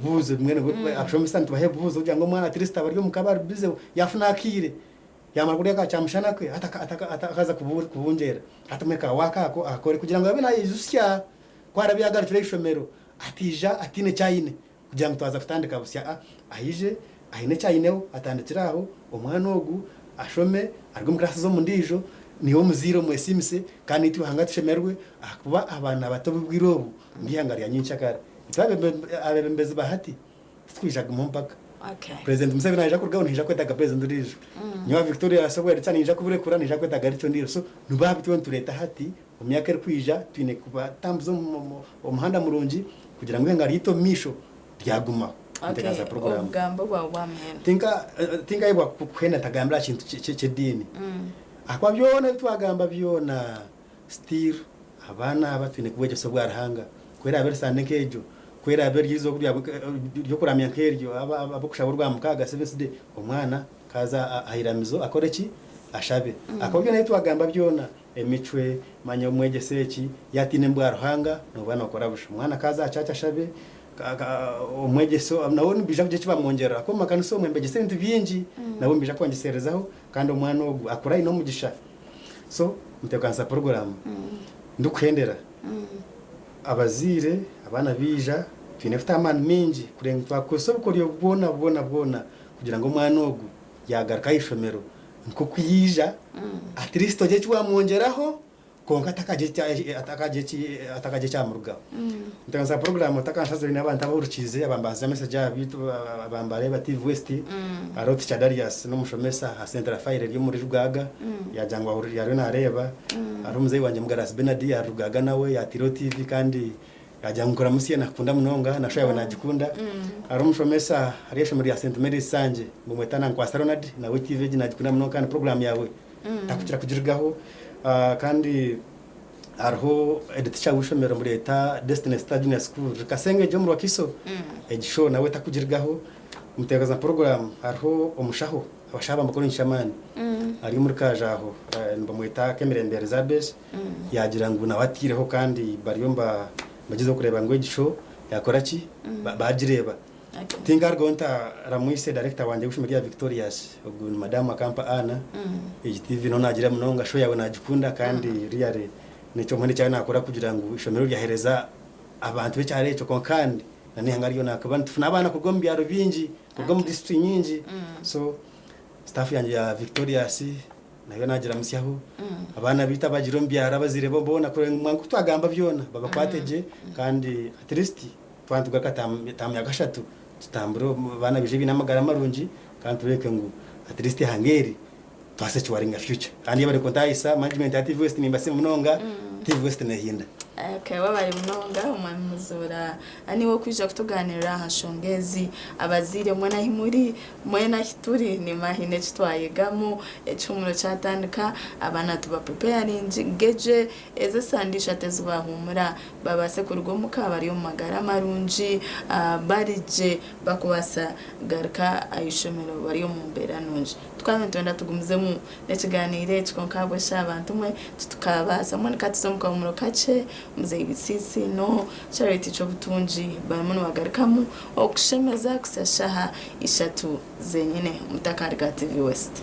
buze mwene ashomisa ntubahe buze ujango mwana atrista baryo mukabari bize yafunakire yamarugure ka chamshana kwe atakaza kubunjera atumeka wakako akore kugira ngo abena yizusya kwara byagaricwe ishomero atija atine cyayine kugira ngo twaza kutandika busya ahije ahine cyayineo atandikiraho umwana ogu ashome argo mu class zo mundijo niwo muziro mu simse kandi tuhangatishemerwe akuba abana bato bw'irobu ndihangariya nyinshakara abembezi bahati twijaga mu mpaka president Museveni aje kurgaho nija kwetaga president urijo nyawa Victoria asabwe cyane nija kuburekura nija kwetaga arico ndiro so nubabi twe tureta hati umyaka eri kwija twine kuba tambuzo umuhanda murungi kugira ngo ngari ito misho ryaguma ntegaza program ugambo wa mhena tinka yebwa kukwenda tagambira kintu cyedini akwa byona twagamba byona still abana abatwine kubweje so bwarahanga kwera abersane kejo kwera aberyizo ryo kuramya keryo abakushaburwa mukaga 7th umwana kaza ahiramizo akore ki ashabe akobyo nayo twagamba byona emicwe manya umwege seki yatine mbwarahanga no bana bakora busho umwana kaza acaca ashabe umwege so nabone bija kuje kibamwongera ko makana so mwembeje sente byinji nabo mbija kwangiserezaho kandi umwana ogu akora ino mugisha so mutekansa program ndukwendera abazire abana bija twinefta amani minji kurenga twakosobuko ryo bona kugira ngo umwana ogu yagaruka ishomero nko kuyija at least oje cyamwongeraho konka atakaje cyamuruga ntanza program takanshazo ni abantu abarukize abambaza message abitu abambare bati West aroti Chadarius no mushomesa ha Central Fire ryo muri Rugaga yajangwa yari nareba ari umuzei wanje Mugarasi Benadi ya Rugaga nawe ya Tiro TV kandi yajangura musi nakunda munonga nashoye nagikunda ari umushomesa ari yesho muri ya St Mary Sanje mumwetana kwa Saronad nawe TV nagikunda munonga kandi program yawe takukira kugirgaho kandi hariho editicha wishomera muri leta Destiny Star Junior School Kasenge jo mu Wakiso egisho nawe takugirgaho mutegaza program hariho omushaho abashaba makuru inshamani ari muri kajaho mbamwita kemerembere za base yagira ngo nawatireho kandi bariyomba bagize kureba ngo egisho yakora ki bagireba tinga gonta ramwise director wanje gushimira Victoria's ubwo madam akampa ana TV no nagira munonga show yawe najikunda kandi real nico mpande cyane nakora kugira ngo ishomero ryahereza abantu becyare cyo kandi nani hangariyo nakabandi tufuna abana kugo mu byaro bingi kugo mu district nyingi so staff yanje ya Victoria's nayo nagira musyaho abana bita bagiro mbyara bazire bo mbona ko mwangu twagamba byona babakwateje kandi at least twantuga katamya gashatu tutamburo bana bije binamagara marungi kandi tureke ngo at least hangeri twase cwaringa future kandi yabari kontayisa management ya TV West nimba se munonga TV West nahinda okay wabari munonga umamuzura ani wo kwija kutuganira hashongezi abazire mwana himuri mwena hituri ni mahine twayegamo ecumuro cyatandika abana tuba preparing geje eze sandisha tezubahumura babase kurwo mukabari mu magara marunji barije bakubasa garuka ayishomero bari mu mbera nunje twamentonda tugumuzemu nekiganire tikonkabwe shabantu mwe tukabasa mwana katizomuka mu kace muzeye bisisi no charity cyo butunji barimo bagarikamu okushemeza kusashaha ishatu zenyine mutakarika TV West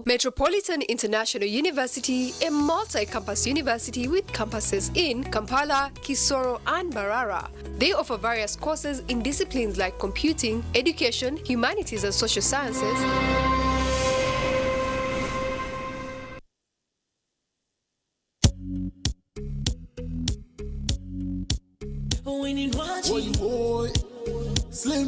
Metropolitan International University, a multi-campus university with campuses in Kampala, Kisoro, and Barara. They offer various courses in disciplines like computing, education, humanities, and social sciences. Slim